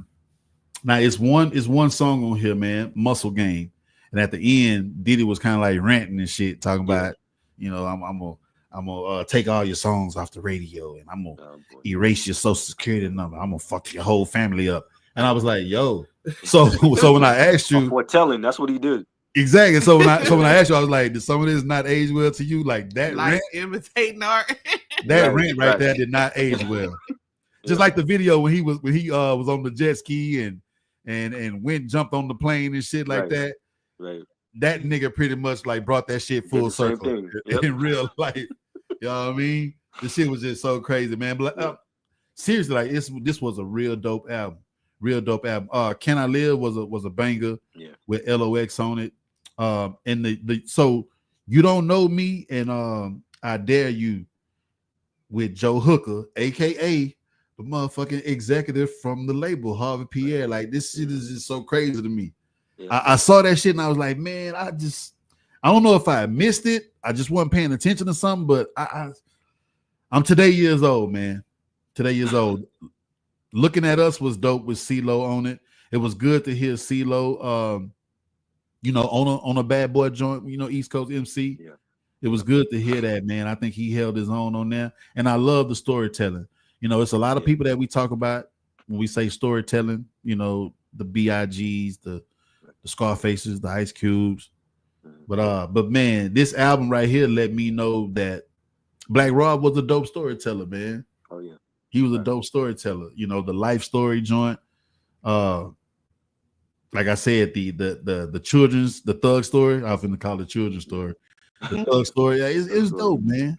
Now it's one song on here, man, Muscle Game, and at the end, Diddy was kind of like ranting and shit, talking about, I'm gonna take all your songs off the radio, and I'm gonna erase your social security number. I'm gonna fuck your whole family up. And I was like, yo. So when I asked you, foretelling, that's what he did. Exactly. So when I asked you, I was like, did some of this not age well to you? Like that rant, imitating art. That rant right there did not age well. Just like the video when he was on the jet ski and went jumped on the plane and shit like that. Right. That nigga pretty much like brought that shit full circle in real life. You know what I mean? The shit was just so crazy, man. But seriously, like this was a real dope album. Real dope album. Can I Live was a banger with LOX on it. And so You Don't Know Me and I Dare You with Joe Hooker, aka the motherfucking executive from the label, Harvey Pierre. Like, this shit is just so crazy to me. I saw that shit and I was like, man, I don't know if I missed it. I just wasn't paying attention to something, but I'm today years old, man. Today years old. Looking at Us was dope with CeeLo on it. It was good to hear CeeLo, on a Bad Boy joint, East Coast MC. Yeah. It was good to hear that, man. I think he held his own on there. And I love the storytelling. It's a lot of people that we talk about when we say storytelling, the B.I.G.s, the Scarfaces, the Ice Cubes. But man, this album right here let me know that Black Rob was a dope storyteller, man. Oh yeah. He was a dope storyteller. The life story joint. Like I said, the children's, the thug story. I often call it the children's story. The thug story. Yeah, it's dope, man.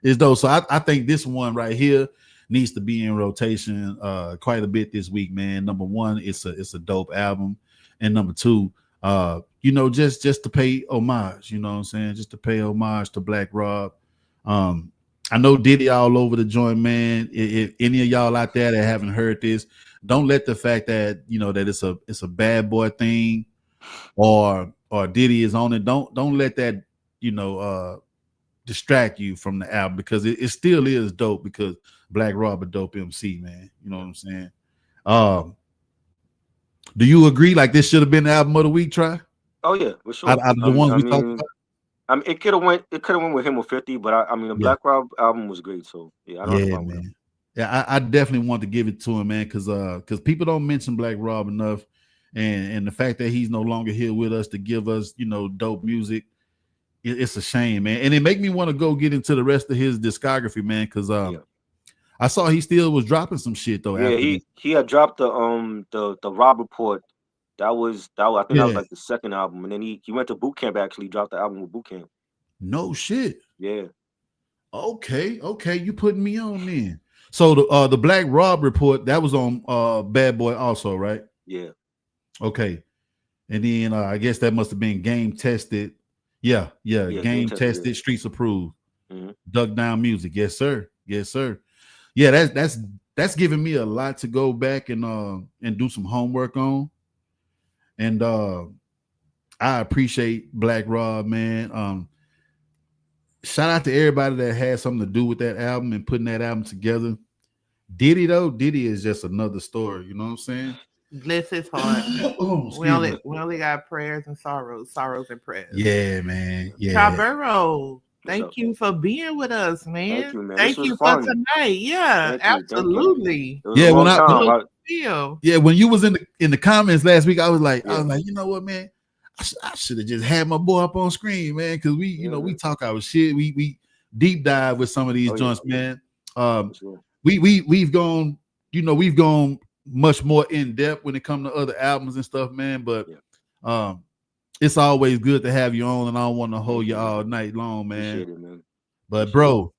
It's dope. So I think this one right here needs to be in rotation quite a bit this week, man. Number one, it's a dope album. And number two, just to pay homage, you know what I'm saying? Just to pay homage to Black Rob. I know Diddy all over the joint, man. If any of y'all out there that haven't heard this, don't let the fact that that it's a Bad Boy thing or Diddy is on it. Don't let that distract you from the album, because it still is dope, because Black Rob a dope MC, man. You know what I'm saying? Do you agree? Like, this should have been the album of the week, Try? Oh yeah, for sure. Out of the ones we talked about. It could have went with him or 50, but the Black Rob album was great. So yeah, I don't have a problem with it. Yeah, I definitely want to give it to him, man, because people don't mention Black Rob enough, and the fact that he's no longer here with us to give us dope music, it's a shame, man. And it make me want to go get into the rest of his discography, man, because I saw he still was dropping some shit though. Yeah, he had dropped the Rob Report. I think that was like the second album, and then he went to Boot Camp, actually dropped the album with Boot Camp. No shit. Yeah. Okay, you putting me on then. So the Black Rob Report, that was on Bad Boy also, right? Yeah. Okay. And then I guess that must have been game tested. Yeah, game tested, streets approved. Mm-hmm. Dug Down Music. Yes, sir. Yeah, that's giving me a lot to go back and do some homework on. And I appreciate Black Rob, man. Shout out to everybody that had something to do with that album and putting that album together. Diddy is just another story. You know what I'm saying? Bless his heart. we only got prayers and sorrows and prayers. Yeah, man. Yeah. Triboro, thank you for being with us, man. Thank you for tonight. Yeah, absolutely. Yeah, when you was in the comments last week, I was like, you know what, man? I should have just had my boy up on screen, man, because we talk our shit. We deep dive with some of these joints, man. We've gone, we've gone much more in depth when it comes to other albums and stuff, man. But it's always good to have you on, and I don't want to hold you all night long, man. Appreciate it, man. But bro,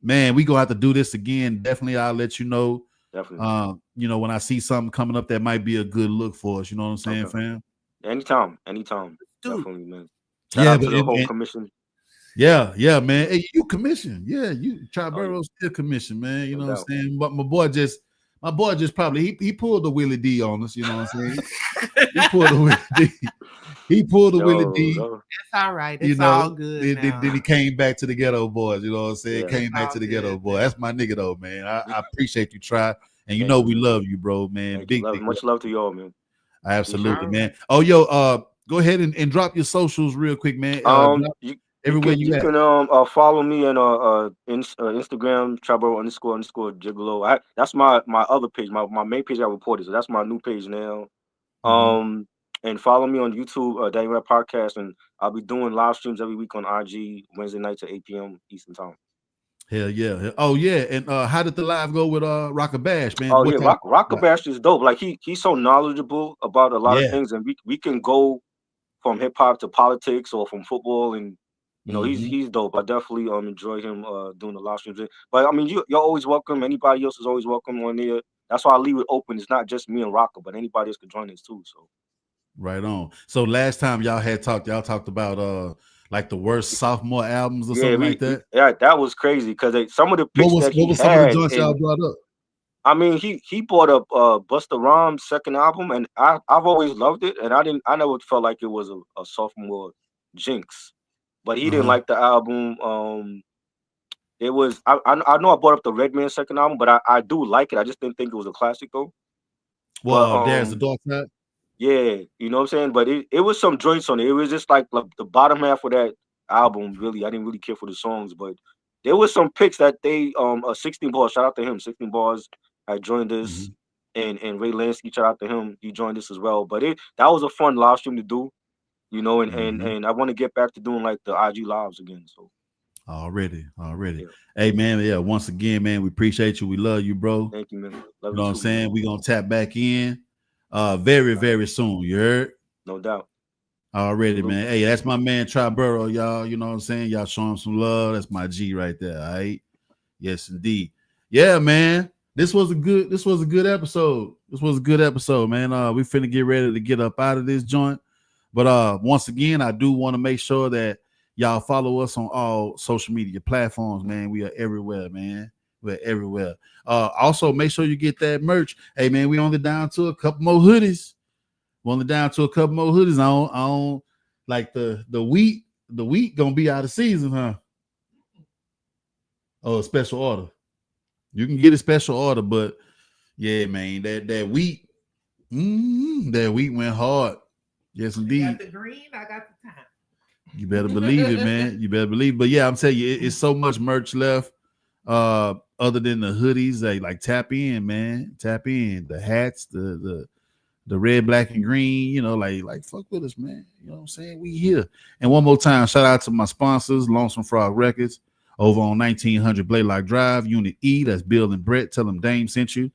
man, we gonna have to do this again. Definitely, I'll let you know. Definitely. You know, when I see something coming up that might be a good look for us, you know what I'm saying, fam? Anytime. Definitely, man. Shout out to the whole commission. Yeah, man. Hey, you commissioned. Yeah, you Triboro still commissioned, man. You know what I'm saying? But my boy just probably he pulled the Willie D on us, you know what I'm saying? He pulled the Willie D. He pulled the Willie D. That's all right. It's all good. Then he came back to the Ghetto Boys, you know what I'm saying? Came back to the Ghetto Boy. That's my nigga though, man. I appreciate you, Try. And you know we love you, bro, man. Much love to y'all, man. Absolutely, man. Oh, yo, go ahead and drop your socials real quick, man. Everywhere you can follow me on Instagram, Triboro __Gigalo. That's my other page. My main page I reported, so that's my new page now. And follow me on YouTube, Daddy Rap Podcast, and I'll be doing live streams every week on IG Wednesday nights at 8 p.m. Eastern Time. Hell yeah! Oh yeah! And how did the live go with Rocker Bash, man? Oh yeah, Rocker Bash is dope. Like he's so knowledgeable about a lot of things, and we can go from hip hop to politics or from football, and you know he's dope. I definitely enjoy him doing the live streams. But I mean, you're always welcome. Anybody else is always welcome on there. That's why I leave it open. It's not just me and Rocker, but anybody else can join us too. So right on. So last time y'all talked about like the worst sophomore albums or something like that. That was crazy because some of the picks what was some of the joints y'all brought up? I mean, he brought up Busta Rhymes' second album, and I've always loved it, and I never felt like it was a sophomore jinx, but he didn't like the album. It was I know I brought up the Redman second album, but I do like it. I just didn't think it was a classic though. Well, There's the Dark Side. Yeah, you know what I'm saying? But it was some joints on it. It was just like the bottom half of that album, really. I didn't really care for the songs, but there was some picks that they 16 Bars, shout out to him. 16 Bars had joined us, and Ray Lansky, shout out to him. He joined us as well. But that was a fun live stream to do, you know, and I want to get back to doing like the IG lives again. So already. Yeah. Hey man, once again, man, we appreciate you. We love you, bro. Thank you, man. Love you know what I'm saying? We're gonna tap back in very, very soon. You heard? No doubt. Already, man. Hey, that's my man Triboro, y'all. You know what I'm saying? Y'all show him some love. That's my G right there. All right. Yes, indeed. Yeah, man. This was a good episode. This was a good episode, man. We finna get ready to get up out of this joint. But once again, I do want to make sure that y'all follow us on all social media platforms, man. We are everywhere, man. We're everywhere. Also, make sure you get that merch. Hey, man, we only down to a couple more hoodies. We're only down to a couple more hoodies. On like the wheat. The wheat gonna be out of season, huh? Oh, a special order. You can get a special order, but yeah, man, that wheat, that wheat went hard. Yes, indeed. You got the green, I got the time. You better believe it, man. You better believe. But yeah, I'm telling you, it's so much merch left. Other than the hoodies, like tap in, man. Tap in. The hats, the red, black, and green, you know, like fuck with us, man. You know what I'm saying? We here. And one more time, shout out to my sponsors, Lonesome Frog Records, over on 1900 Blaylock Drive, Unit E. That's Bill and Brett. Tell them Dame sent you.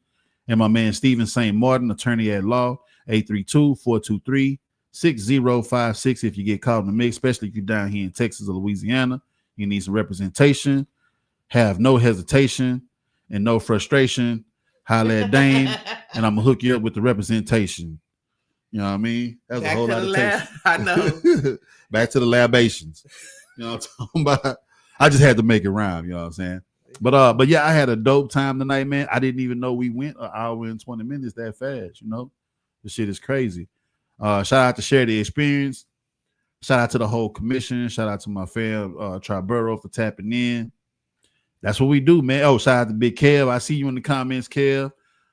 And my man Stephen St. Martin, attorney at law, 832-423-6056. If you get caught in the mix, especially if you're down here in Texas or Louisiana, you need some representation. Have no hesitation and no frustration. Holla at Dame, and I'm gonna hook you up with the representation. You know what I mean? That's a whole lot of text. I know. Back to the labations. You know what I'm talking about? I just had to make it rhyme. You know what I'm saying? But yeah, I had a dope time tonight, man. I didn't even know we went an hour and 20 minutes that fast. You know, this shit is crazy. Shout out to Share the Experience. Shout out to the whole commission. Shout out to my fam Triboro for tapping in. That's what we do, man. Oh, shout out to Big Kev. I see you in the comments, Kev.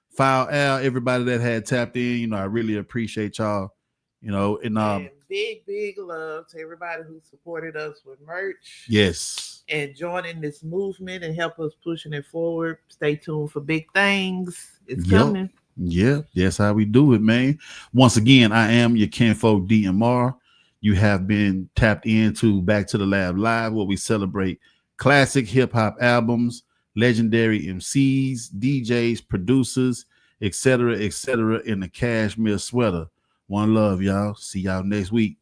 File Al, everybody that had tapped in. You know, I really appreciate y'all. You know, and big love to everybody who supported us with merch. Yes. And joining this movement and help us pushing it forward. Stay tuned for big things. It's coming. Yeah, that's how we do it, man. Once again, I am your kinfolk DMR. You have been tapped into Back to the Lab Live, where we celebrate classic hip-hop albums, legendary MCs, DJs, producers, etc., in the cashmere sweater. One love, y'all. See y'all next week.